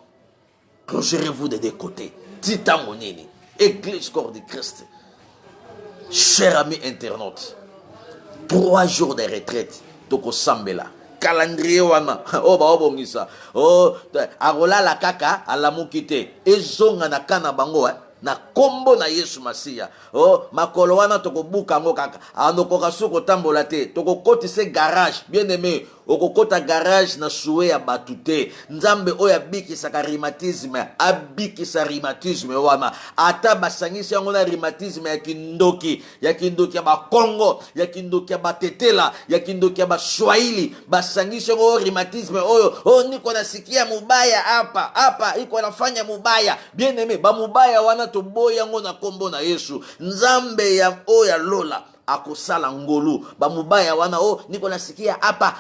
clocherez-vous de deux côtés? Titango nini Église corps de Christ. Cher ami internaute, 3 jours de retraite toko sambela calendrier wana o ba obongisa o akolala kaka alamuki te ezonga na kana bango na kombo na Yesu Masiya. Oh, makolo wana toko buka ngo kaka. Anokoka suko tambola te. Toko koti se garage. Bien aimé. Okokota garage na soué ya batute. Nzambe oya biki sa rhumatisme. Abiki sa rhumatisme wana. Ata basangisi yango na rhumatisme ya kindoki. Ya kindoki ya ba Congo. Ya kindoki ya ba Tetela. Ya kindoki ya ba Swahili. Basangisi yango rhumatisme oyo. Oh, niko nasikia mubaya hapa. Hapa, iko nafanya mubaya. Bien aimé. Ba mubaya wana toboya ngo na kombo na Yesu. Nzambe ya oya lola akosala ngolu bamubaya wana niko nasikia hapa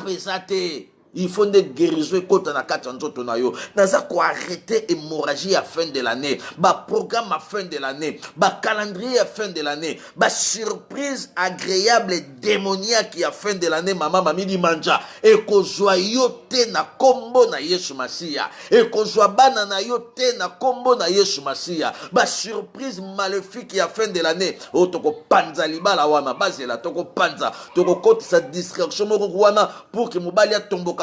ezate. Il faut des guérisons kota na kati nzoto na yo. Naza ko arrêter hémorragie à fin de l'année. Ba programme à fin de l'année. Ba calendrier à fin de l'année. Ba surprise agréable et démoniaque à fin de l'année. Maman mami manja. Et ko joyote na kombo na Yesu Masiya. Et ko joabana na yote na kombo na Yesu Masiya. Ba surprise maléfique à fin de l'année. Toko panza libala wana bazela toko panza. Toko kote sa distraction moko wana pour que mobali tomboka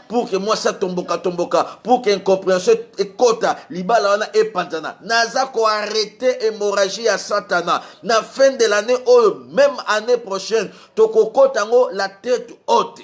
pour que moi ça tomboka pour que incompréhension ekota libala wana epantana naza ko arrêter hémorragie à satana na fin de l'année même année prochaine tokokota ngo la tête haute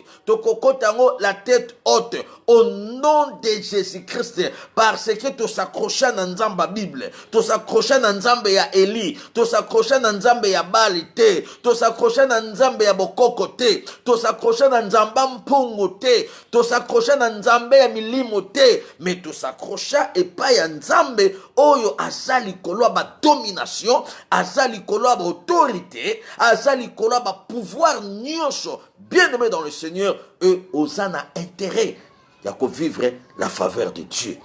la tête haute au nom de Jésus-Christ parce que to s'accrocha na nzamba Bible to s'accrocha na nzambe ya Eli to s'accrocha na nzambe ya Bali te to s'accrocha na nzambe ya bokoko te to s'accrocha na nzamba mpungu te to s'accrocha na nzambe ya milimo te mais to s'accrocha epai ya nzambe oyo azali kolwa ba domination azali kolwa ba autorité azali kolwa ba pouvoir nyonso bien aimé dans le Seigneur eux osana intérêt ya ko vivre la faveur de Dieu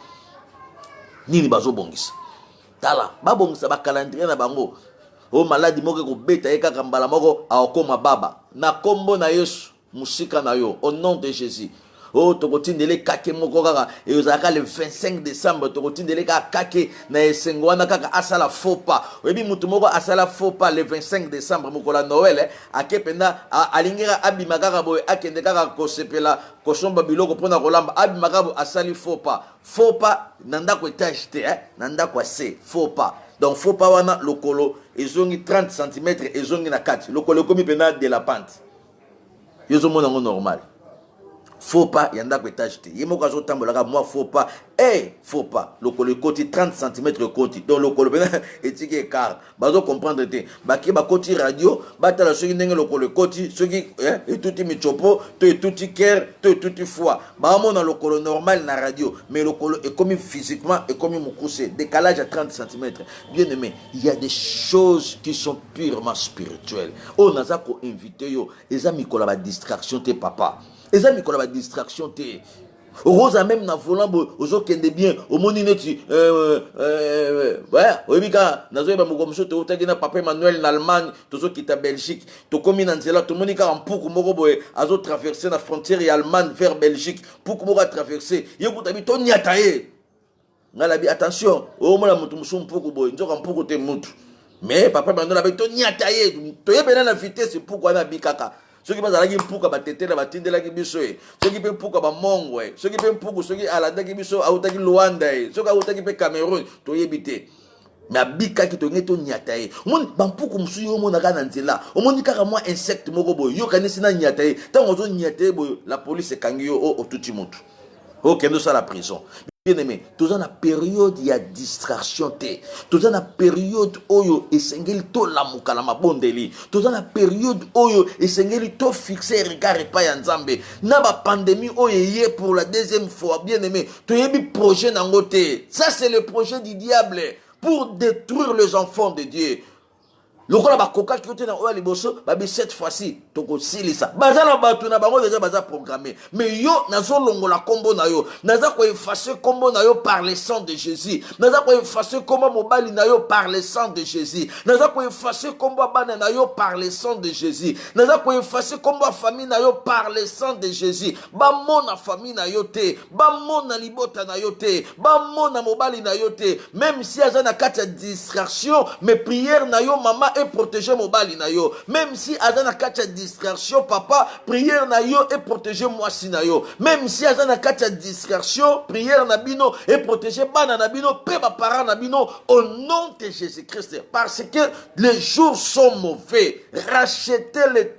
nini bazo bongisa tala ba bongisa ba calendrier na bango maladi moko ko beta eka kambala moko akoma baba na kombo na Yesu musika na yo au nom de Jésus. Tokotindele kake moko kaka ezaka le 25 décembre tokotindele kake na esengo wana kaka asala faux pas. Oyebi mutu moko asala faux pas le 25 décembre moko la Noël akependa alingera abima kaka boy akende kaka kosepela kosomba biloko pona kolamba abima kaka asali faux pas nanda ko étage te nanda ko C faux pas. Donc faux pas wana lokolo ezongi 30 cm ezongi na 4 lokolo komi pena de la pente. Yozo mona ngo normal. Faut pas yanda ko étage te. Yemo ka zo tambolaka moi faut pas le côté 30 cm côté. Donc le côté pena etike écart. Bazo comprendre te. Baki ba côté radio, batala soki ndenge le côté soki et touti michopo, to et touti cœur, to et touti foi. Ba mona le côté normal na radio, mais le côté est comme physiquement et comme mukuse, décalage à 30 cm. Bien aimé, il y a des choses qui sont purement spirituelles. On a ça ko invité yo, eza mikola ba distraction te papa. Eza mikola ba distraction te. Rosa même na volant ozo kende bien au moni neti oyebika nazo ba mukomso to utaki na papa Emmanuel na Allemagne tozo kita Belgique to komi na nzela to monika mpuku moko boye azo traverser la frontière ya Allemagne vers Belgique puku moko traverser yekuta bi to nyata ye ngala bi attention o mona mutu musu mpuku boye nzoka mpuku te mutu mais papa Emmanuel abi to nyata ye to yebena na vitesse puku na bikaka. Ceux qui passent à la pouka batete la batinde la kibiso ceux qui peuvent pouka ba mongo ceux qui peuvent pouka ceux qui à la kibiso autaki Luanda ceux qui autaki pe Cameroun to yebite mais abika ki to ngeto nyata ye mon bampuku musu yo mona kana nzela omoni kaka moi insecte moko boy yo kanisi na nyata ye tango zo nyata ye boy la police kangi yo otuti mutu kendo sa la prison. Bien aimé, tous en la période il y a distraction te. Tous en la période oyo esengeli to la mukala mabondeli. Tous en la période oyo esengeli to fixer regard pa ya nzambe. Na ba pandémie oyo yé pour la deuxième fois. Bien aimé, to yebi projet nango te. Ça c'est le projet du diable pour détruire les enfants de Dieu. Lokola ba koka ki ote na oya liboso, ba bi cette fois-ci toko silisa baza na bato na bango déjà baza programmé mais yo nazo longola kombo na yo naza ko effacer kombo na yo par le sang de Jésus naza ko effacer kombo mobali na yo par le sang de Jésus naza ko effacer kombo bana na yo par le sang de Jésus naza ko effacer kombo famille na yo par le sang de Jésus ba mona famille na yo te ba mona libota na yo te ba mona mobali na yo te même si aza na kati ya distraction mais prière na yo maman et protéger mobali na yo même si aza na kati ya distraction papa prière na yo et protéger mwasi na yo même si aza na kati ya distraction prière na bino et protéger bana na bino pe ba parents na bino au nom de Jésus-Christ parce que les jours sont mauvais rachetez le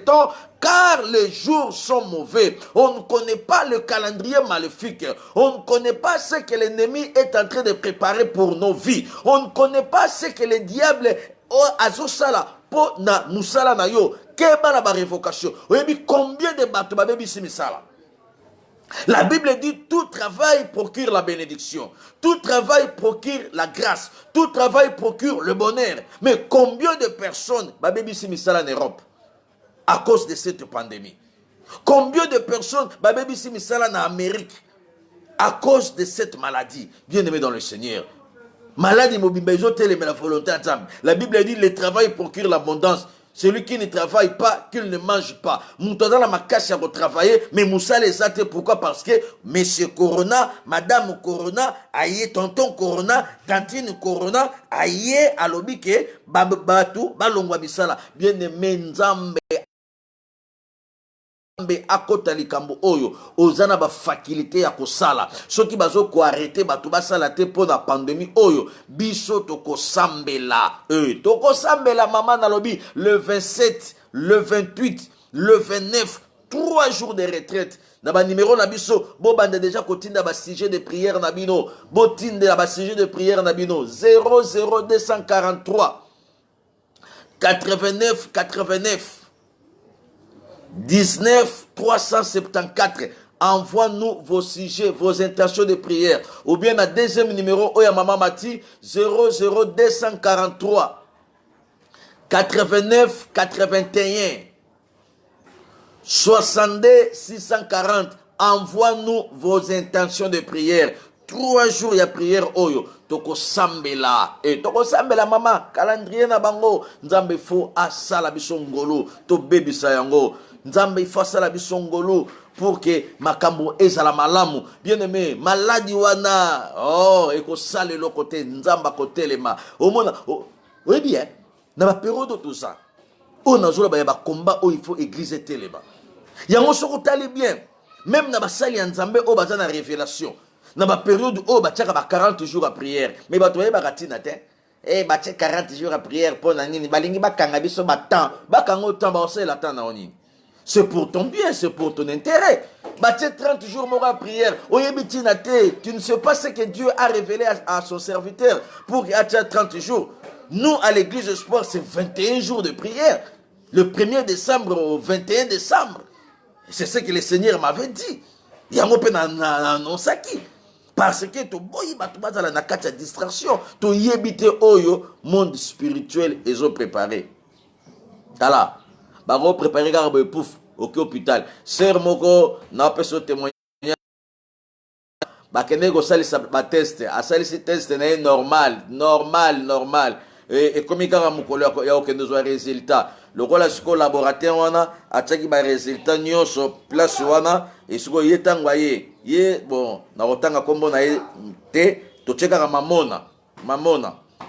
temps car les jours sont mauvais. On ne connaît pas le calendrier maléfique. On ne connaît pas ce que l'ennemi est en train de préparer pour nos vies. On ne connaît pas ce que le diable azosala pour na musala na yo. Keba na ba révocation. Oyebi combien de bateaux ba bebi simisala. La Bible dit tout travail procure la bénédiction. Tout travail procure la grâce. Tout travail procure le bonheur. Mais combien de personnes ba bebi simisala en Europe à cause de cette pandémie? Combien de personnes babebi si misala en Amérique à cause de cette maladie? Bien aimé dans le Seigneur, maladie mobimbezo telle mais la volonté ensemble. La Bible dit le travail procure l'abondance. Celui qui ne travaille pas, qu'il ne mange pas. Moutouza la makashi à retravailler, mais Moussa les a été. Pourquoi? Parce que Monsieur Corona, Madame Corona, aïe, tonton Corona, tantine Corona, aïe, alobi ke, babatu, balongwa bisala. Bien aimé Nzambe. Akota likambo oyo ozana ba faculté ya kosala soki bazo ko arrêter batu basala te po na pandémie oyo biso toko sambela toko sambela mama na lobi le 27 le 28 le 29 3 jours de retraite na ba numéro na biso bo bande déjà kotinda ba sujet de prière na bino bo tinda ba sujet de prière na bino 00243 89 89 19 374. Envoie-nous vos sujets, vos intentions de prière. Ou bien ma deuxième numéro, Oya Maman Mati, 00243 89 81 62 640. Envoie-nous vos intentions de prière. 3 jours, il y a prière oyo. Toko sambela. Et toko sambela mama. Calendrier na bango. Nzambe fo asala bisongolo. To baby sayango. Nzambe fo asala bisongolo. Pour que makambo ezala malamu. Bien aimé. Maladi wana. Oh. Eko sale lo côté. Nzamba côté lema. Au mona. Oui bien. Na ba période tout ça. On a zola ba yaba combat. Oh il faut église teleba. Yango soko tali bien. Même na ba sali ya Nzambe. Oh baza na révélation. Dans la période où il y a 40 jours à prière, mais il y a 40 jours à prière pour nani, c'est pour ton bien, c'est pour ton intérêt. 30 jours à prière, tu ne sais pas ce que Dieu a révélé à son serviteur pour qu'il y ait 30 jours. Nous, à l'église de sport, c'est 21 jours de prière. Le 1er décembre au 21 décembre. C'est ce que le Seigneur m'avait dit. Il y a un peu d'annonçaki. Parce que tu as la distraction, tu yébite oyo monde spirituel et ont préparé. Voilà, baro préparé garbe pouf au hôpital. Sœur moko na peso témoignage. Ba kene go sali sa ba test, a sali si test na normal. Et comme il y a aucun résultat. Le rôle de laboratoire wana ataki ba résultat nyonso place wana et siko yetangwa ye bon na otanga kombo na te to cheka mamona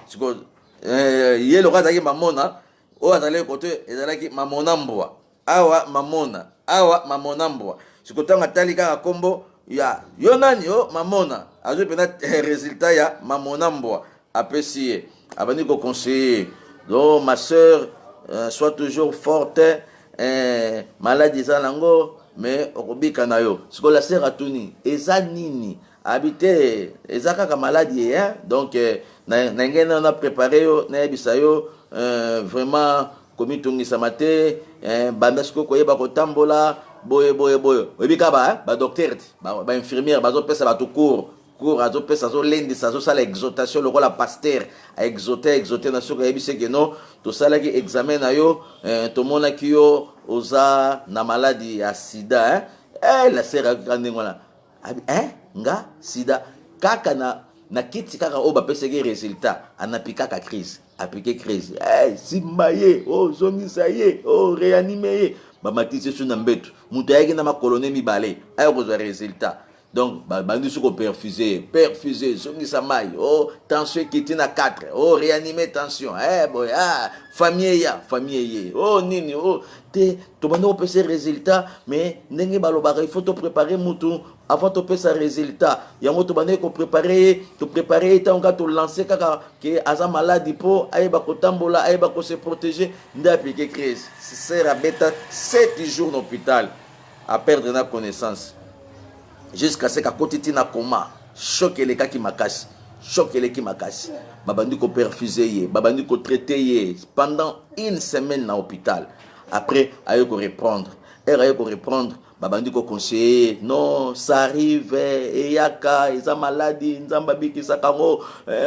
siko ye le roi mamona o atale côté ezalaki mamona mbwa awa mamona mbwa siko tanga talika kombo ya yo nani yo mamona azo pena résultat ya mamona mbwa apprécié abani ko conseiller donc ma sœur sois toujours forte, maladie zanango, mais okobika na yo. Ce que la sœur a tuni, eza nini, habité, eza kaka maladie, hein. Donc, n'engena on a préparé yo, n'ebisa yo, vraiment, comme tungi samate, bandasko koyeba kotambola, boye. Obika ba, ba docteur, ba infirmière, ba zo pesa ba tout cours discours azopesa azolendisa azosala exhortation lokola pasteur exhorter na soki ayebisi ke non tosalaki examen na yo tomonaki yo oza na maladie ya sida la sœur akaka ndenge wana nga sida kaka na kiti kaka oyo bapesaki résultat anapi kaka crise apike crise simba ye zongisa ye réanime ye bamatisi so na mbeto moto ayaki na makolone mibale aya kozwa résultat donc bandi soko perfusé zongisa mai tension ekiti na 4 réanime tension boy famille ye nini te tobanda kopesa résultat mais ndenge balobaka il faut te préparer mutu avant topesa résultat yango tobanda kopréparer ntango tolancer kaka ke aza maladi mpo ayeba kotambola ayeba kose protéger nde apike crise sert abeta 7 jours na hôpital à perdre na connaissance jusqu'à ce qu'akoti tina koma choc elekaki makasi babandi koperfuser ye babandi kotraiter ye pendant une semaine na hôpital après aye ko reprendre babandi conseiller non ça arrive eyaka eza maladie nzamba bikisaka ngo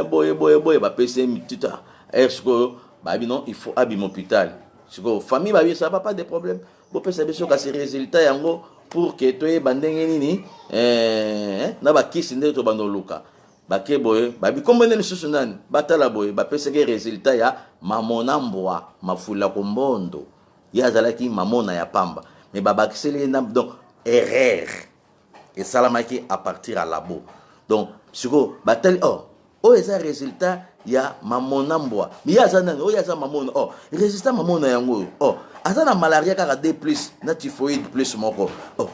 boye bapese mitita est-ce que babi non il faut abima hôpital siko famille babi ça pas de problème bopesa biso kasi résultat yango pour que toyeba ndenge nini na bakisi nde tobanda luka bake boye babi kombone lisusu nani batala boye bapesaki résultat ya mamona mbwa mafula kombondo ye azalaki mamona ya pamba mais babakiseli na donc erreur esalamaki à partir à labo donc siko batali eza résultat ya mamona mbwa mais aza nani aza mamona résultat mamona yango aza na malaria kaka 2+ na typhoïde plus moko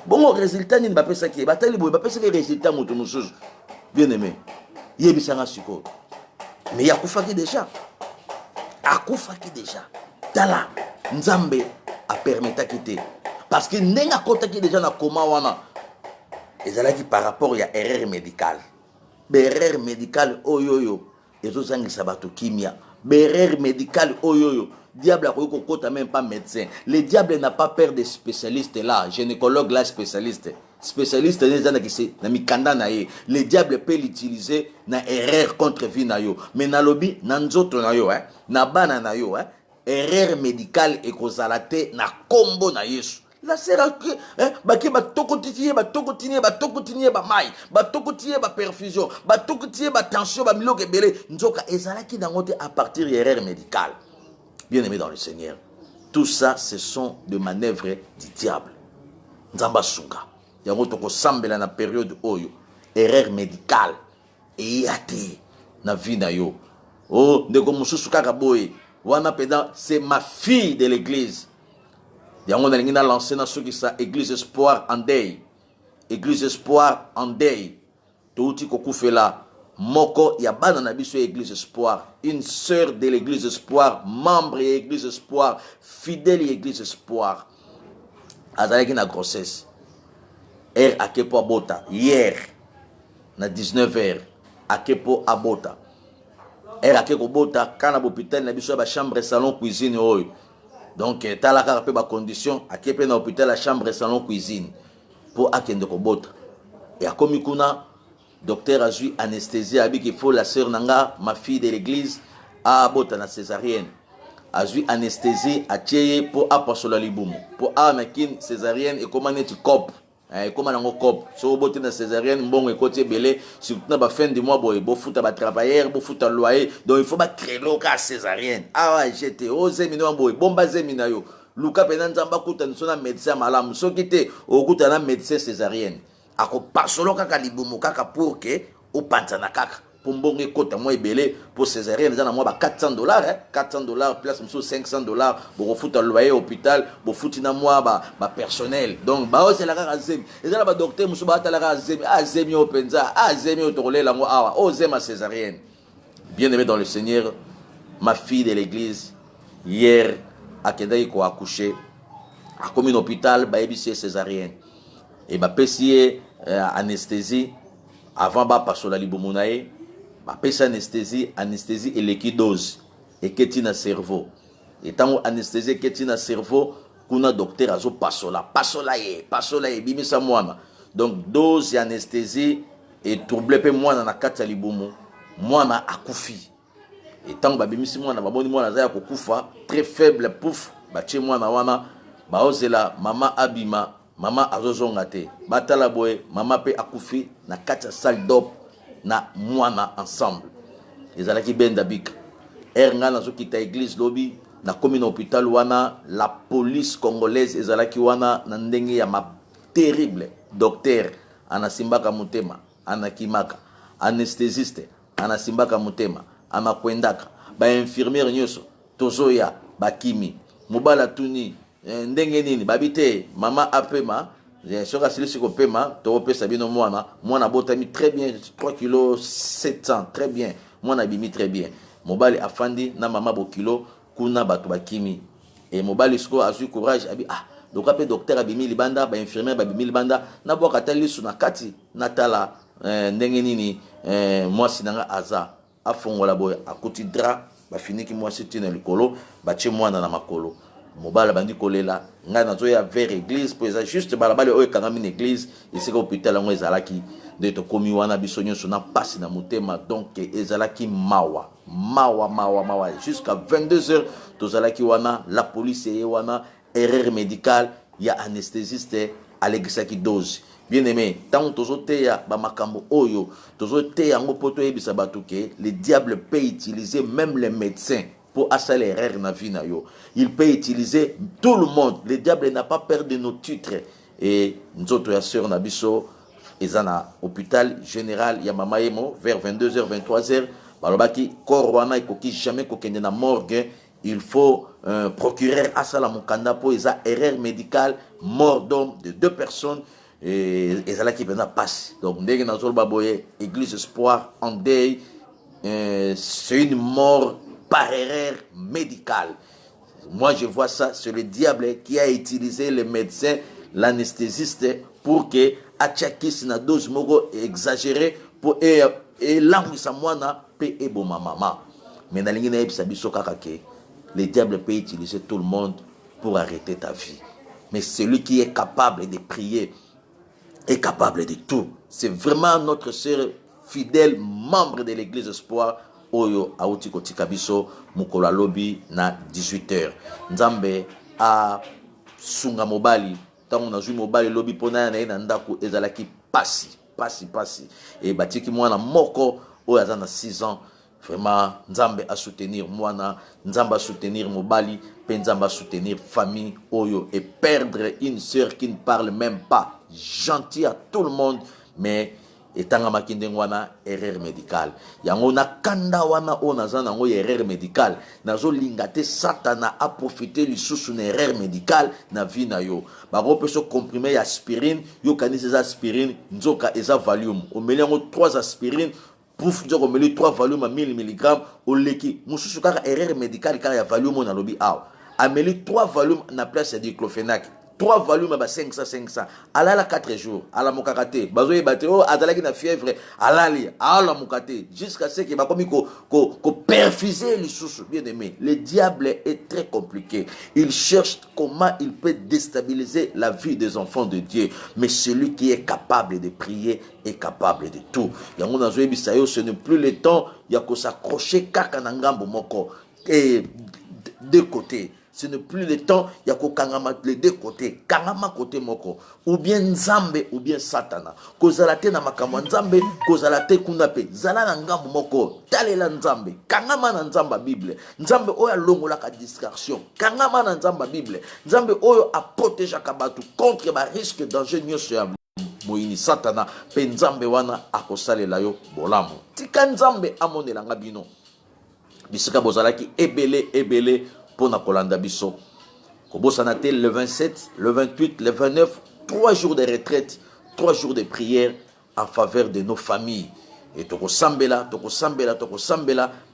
bongo résultat nini bapesaki batali boye bapesaki résultat moto mosusu bien aimé yebisanga siko mais akufaki déjà tala nzambe apermetaki te parce que ndenge akotaki déjà na koma wana ezalaki par rapport ya erreur médicale berreur médicale oyoyo ezozangisa bato kimia berreur médicale oyoyo diable a kokota même pas médecin le diable n'a pas peur des spécialistes là gynécologue là spécialiste neza na kisi na mikanda na ye le diable peut l'utiliser na erreur contre vie na yo mais na lobi na nzoto na yo na bana na yo erreur médicale ekozala te na kombo na Yesu la sera que baki batokotiye ba mai batokotiye ba perfusion batokotiye ba tension ba miloko ebele nzoka ezalaki dango te à partir de erreur médicale. Bien aimé dans le Seigneur, tout ça ce sont des manœuvres du diable. Nzamba sunga yango toko sambela na période oyo erreur médicale eyate na vie na yo ndeko mususu kaka boye wana peda c'est ma fille de l'église yango na lingi na lancer na soki sa église espoir en deuil touti kokufela moko ya bana na biso église espoir une sœur de l'église espoir membre de l'église espoir fidèle de l'église espoir azalaki na grossesse akepo abota hier na 19h akepo abota akeko bota kana hôpital na biso ba chambre salon cuisine oyo donc talaka pe ba condition akepe na hôpital la chambre salon cuisine pour akende ko bota et akomi kuna docteur azui anesthésie abi qu'il faut la sœur nanga ma fille de l'église a bota na césarienne azui anesthésie atie pour apostola libumu pour amakin césarienne et comment net cop comment nango cop so bote na césarienne mbongo ekoti belé surtout na ba fin du mois boy bo futa ba travailleur bo futa loyer donc il faut ba créer loka césarienne j'étais osé mino boy bomba zemina yo luka pena nzamba kuta nsona médecin malamu soki te okuta na médecin césarienne ako pasolo kaka libumu kaka pour que o pantana kaka pour mbongo ekota mo ebele pour césarienne za na mo ba $400 $400 plus mso $500 bo futa loyer hôpital bo futi na mo ba personnel donc ba o c'est la kaka zemi ezala ba docteur mso ba ta la kaka zemi o penza zemi o tokolela ngo awa o zema césarienne. Bien aimé dans le Seigneur, ma fille de l'église hier akendaki ko accoucher a comme un hôpital ba ebisi césarienne et ba pesi anesthésie avant ba pasola libomunae ba pesa anesthésie et l'équidose et keti na cerveau et tant anesthésie keti na cerveau kuna docteur azo pasola ye bimisa mwana donc dose anesthésie et troublé pe mwana na kati ya libumu mwana akufi et tant babimisi mwana baboni mwana za ya kokufa très faible pouf batie mwana wana baozela mama abima mama azozonga te batala boye mama pe akufi na kati ya salle d'op na mwana ensemble ezalaki benda bika nga nazokita église lobi na komi na hôpital wana la police congolaise ezalaki wana na ndenge ya ma terrible docteur anasimbaka mutema anakimaka anesthésiste anasimbaka mutema anakwendaka ba infirmière nyonso tozoya bakimi mobala tuni ndenge nini babite mama apema soka silisi kopema topesa bino mwana botami très bien 3 kg 700 très bien mwana bimi très bien mobali afandi na mama bokilo kuna bato bakimi et mobali siko azui courage abi donc après docteur abimi libanda ba infirmière babimi libanda na boka tali su na kati natala ndenge nini mwasi nanga aza afongola boy akuti dra bafiniki mwasi tina likolo bache mwana na makolo mobala bandi kolela nga nazoya vers église pour ça juste balabale oyo kangami na église isika hôpital ngo ezalaki de to komi wana biso nyonso na pasi na motema donc ezalaki mawa jusqu'à 22h tozalaki wana la police et wana erreur médicale ya anesthésiste alegisaki dose bien aimé tant tozoteya ba makambo oyo tozoteya ngo poto ebisa batuke le diable peut utiliser même les médecins pour assaler l'erreur na vie na yo. Il peut utiliser tout le monde. Le diable n'a pas peur de nos titres. Et nous autres, ya sœur Nabiso, ils en a hôpital général, ya mama yemo, vers 22h, 23h, balobaki, korwana, ikoki jamais kokende na morgue, il faut procureur asala mukanda pour ils a erreur médicale, mort d'homme de 2 personnes, et là qui passe. Donc, ndenge na zol baboye, église espoir, en deuil, c'est une mort par erreur médicale. Moi, je vois ça, c'est le diable qui a utilisé le médecin, l'anesthésiste, pour que Achakis na dose moko exagérée pour et langue sa moana pe ebo mama. Mais dans l'ingénieur biso kakake, le diable peut utiliser tout le monde pour arrêter ta vie. Mais celui qui est capable de prier est capable de tout. C'est vraiment notre sœur fidèle, membre de l'église Espoir. Oyo auti kotika biso mukolo lobi na 18h nzambe a sunga mobali tango nazwi mobali lobi pona na ndako ezalaki pasi et batiki mwana moko oyo aza na 6 ans vraiment nzambe a soutenir mwana nzambe a soutenir mobali pe nzambe a soutenir famille oyo et perdre une sœur qui ne parle même pas gentil à tout le monde mais etanga makinde wana erreur médicale yango na kanda wana o nazana ngo erreur médicale nazo lingate satana a profiter lisusu na erreur médicale na vie na yo bako peso comprimé ya aspirine yo kanisi za aspirine nzoka eza volume o melango 3 aspirine pouf nzoko meli 3 volume à 1000 mg o leki mususu kaka erreur médicale kaka ya volume na lobi aw ameli 3 volume na place ya diclofenac 3 volumes à 500. Alala 4 jours. Ala mukakate. Bazo yebate. Oh, azalaki na fièvre. Alali. Ala mukate. Jusqu'à ce que bakomi ko perfuser les sous. Bien aimé. Le diable est très compliqué. Il cherche comment il peut déstabiliser la vie des enfants de Dieu. Mais celui qui est capable de prier est capable de tout. Yango nazo yebisayo, ce n'est plus le temps. Yako s'accrocher kaka na ngambo moko. Et de côté. Ce n'est plus le temps, il y a kangama les deux côtés, kangama côté moko, ou bien nzambe ou bien satana. Kozalate na makamwa nzambe, kozalate kunape, zala na ngambo moko, talela nzambe, kangama na nzamba Bible, nzambe oyo longola ka distraction, kangama na nzamba Bible, nzambe oyo a protéger kabatu contre ba risque danger nyonso ya moyini satana, pe nzambe wana akosalela yo bolamu. Tika nzambe amonela nga bino. Bisika bozalaki ebele pour na kolanda biso. Kobosana te le 27, le 28, le 29, 3 jours de retraite, 3 jours de prière en faveur de nos familles. Et toko sambela,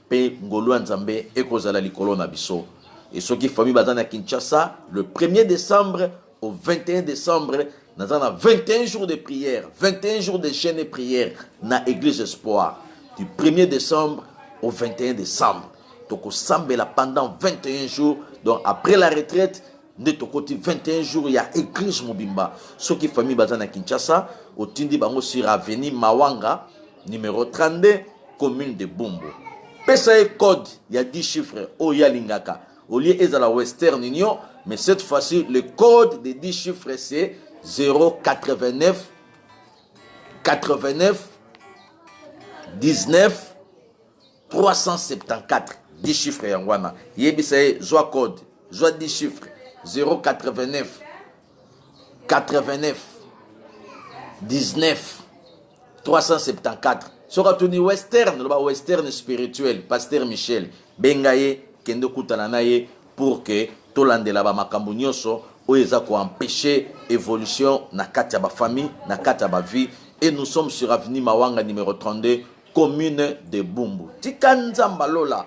pe ngolo nzambe ekozala likolo na biso. Et ceux qui famille bazana Kinshasa, le 1er décembre au 21 décembre, nous avons 21 jours de prière, 21 jours de jeûne et prière na église Espoir. Du 1er décembre au 21 décembre. Donc, au Sambela pendant 21 jours. Donc, après la retraite, nde tokoti 21 jours ya église mobimba soki famille baza na Kinshasa otindi bango sur avenue Mawanga numéro 32 commune de Bumbu. Pesa code il y a 10 chiffres au ya lingaka au lieu est à la Western Union, mais cette fois-ci le code des 10 chiffres c'est 089 89 19 374. 10 chiffres yangwana yebisa zwa code zwa 10 chiffres 089 89 19 374. Sera tuni western, le western spirituel, pasteur Michel bengaye kendo kutana naye pour que tolande la ba makambo nyonso oeza ko empêcher évolution na kati ya ba famille, na kati ya ba vie. Et nous sommes sur avenue Mawanga numéro 32 commune de Bumbu. Tikanzamba lola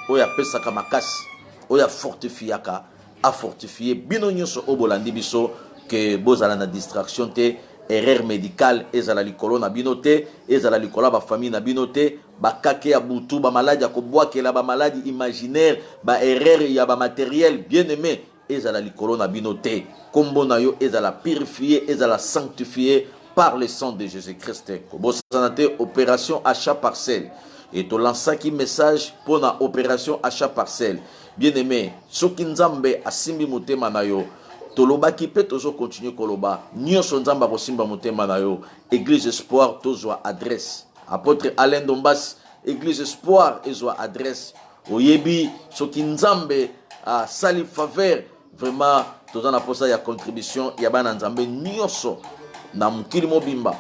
oya pesaka makasi oya fortifiaka a fortifier bino nyonso obolandi biso que bozala na distraction te. Erreur médicale ezala likolo na binote ezala likolo ba famille na binote ba kake ya butu ba maladie ya kobwakela ba maladie imaginaire ba erreur ya ba matériel bien aimé ezala likolo na binote kombo na yo ezala purifié ezala sanctifié par le sang de Jésus-Christ. Bossanate opération achat parcelle et to lansaki message pour na opération achat parcelle bien aimé soki nzambe asimbi motema na yo toloba ki pe tozo continuer koloba nyonso nzamba kosimba motema na yo église espoir tozwa adresse apôtre Alain Dombas église espoir ezwa adresse oyebi soki nzambe a sali faveur vraiment toza na posa ya contribution ya bana nzambe nyonso na mukili mobimba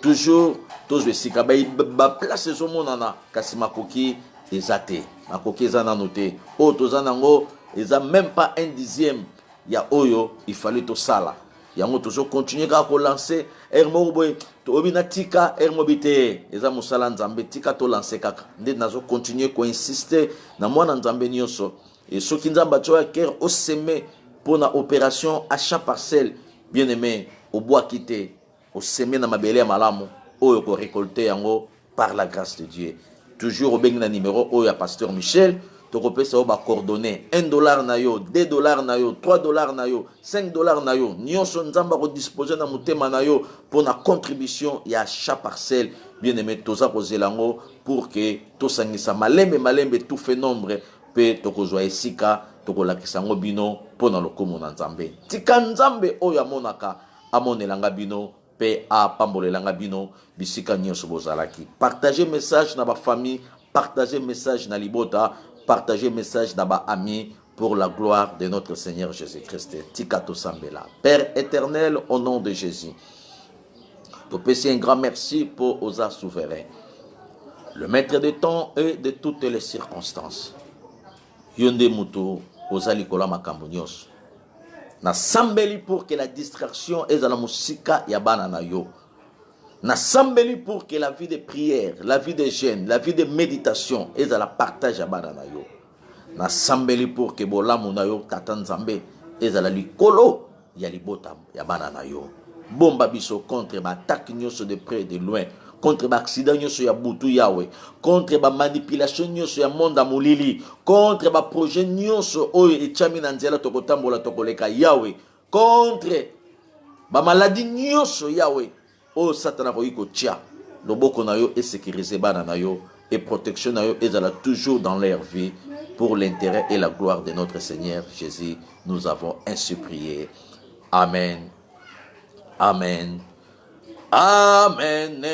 toujours tozwa esika ba place ezomonana kasi makoki ezate makoki eza nano te oyo toza nango eza même pas 1/10 ya oyo il fallait to sala yango toujours continuer ka ko lancer ermo boy to obina tika ermo bité eza musala nzambe tika to lancer kaka nde nazo continuer ko insister na mwana nzambe nyonso et soki nzamba tsoya cœur au semer pour na opération achat parcelle bien aimé au bois quitté au semer na mabele ya malamu oyo ko récolter yango par la grâce de Dieu toujours au bengi numéro oyo ya pasteur Michel. Tu peux coordonner $1 na yo, $2 na yo, $3 na yo, $5 na yo. Nyonso nzamba ko disposer na mutema na yo pour na contribution ya chaque parcelle. Bien aimé toza ko zelango pour que to sangisa malembe tout fait nombre pe to ko zwa esika to ko lakisa ngo bino pour na lokomo na nzambe. Tika nzambe oyo amonaka amonelanga bino pe a pambolelanga bino bisika nyonso bozalaki. Partagez message na ba famille, partagez message na libota. Partagez message d'aba ami pour la gloire de notre Seigneur Jésus-Christ. Tikato Sambela. Père éternel, au nom de Jésus, te pèse un grand merci pour Osa souverain, le maître de temps et de toutes les circonstances. Yonde Mutu, Osa Likola Makambunios. Na sambeli pour que la distraction est à la musique yabana na yo. Na sambeli pour que la vie de prière, la vie de jeûne, la vie de méditation est à la partage à banana yo. Na sambeli pour que bolamu na yo tatan zambe est à la likolo ya libota ya banana yo. Bomba biso contre ba attaque nyonso de près de loin, contre ba accident nyonso ya butu yawe, contre ba manipulation nyonso ya monde molili, contre ba projet nyonso oyo echami na nzela tokotambola tokoleka yawe, contre ba maladie nyonso yawe. Oh Satan ko tia loboko na yo et sécuriser bana na yo et protection na yo ezala toujours dans leur vie pour l'intérêt et la gloire de notre Seigneur Jésus. Nous avons ainsi prié. Amen. Amen. Amen.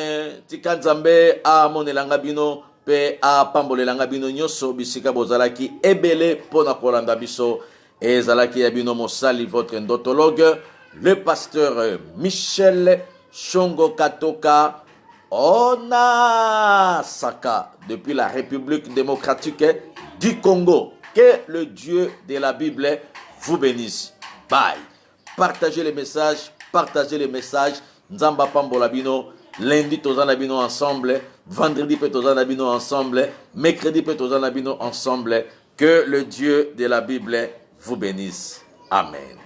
Tikanzambe a monelanga bino pe a pambolelanga bino nyoso bisika bozalaki ebele pona kolanda biso ezalaki ya bino mosali votre endotologue le pasteur Michel Shongo Katoka Onasaka depuis la République démocratique du Congo. Que le Dieu de la Bible vous bénisse. Bye. Partagez les messages, Nzamba Pambola Bino, lundi tozana bino ensemble, vendredi pe tozana bino ensemble, mercredi pe tozana bino ensemble. Que le Dieu de la Bible vous bénisse. Amen.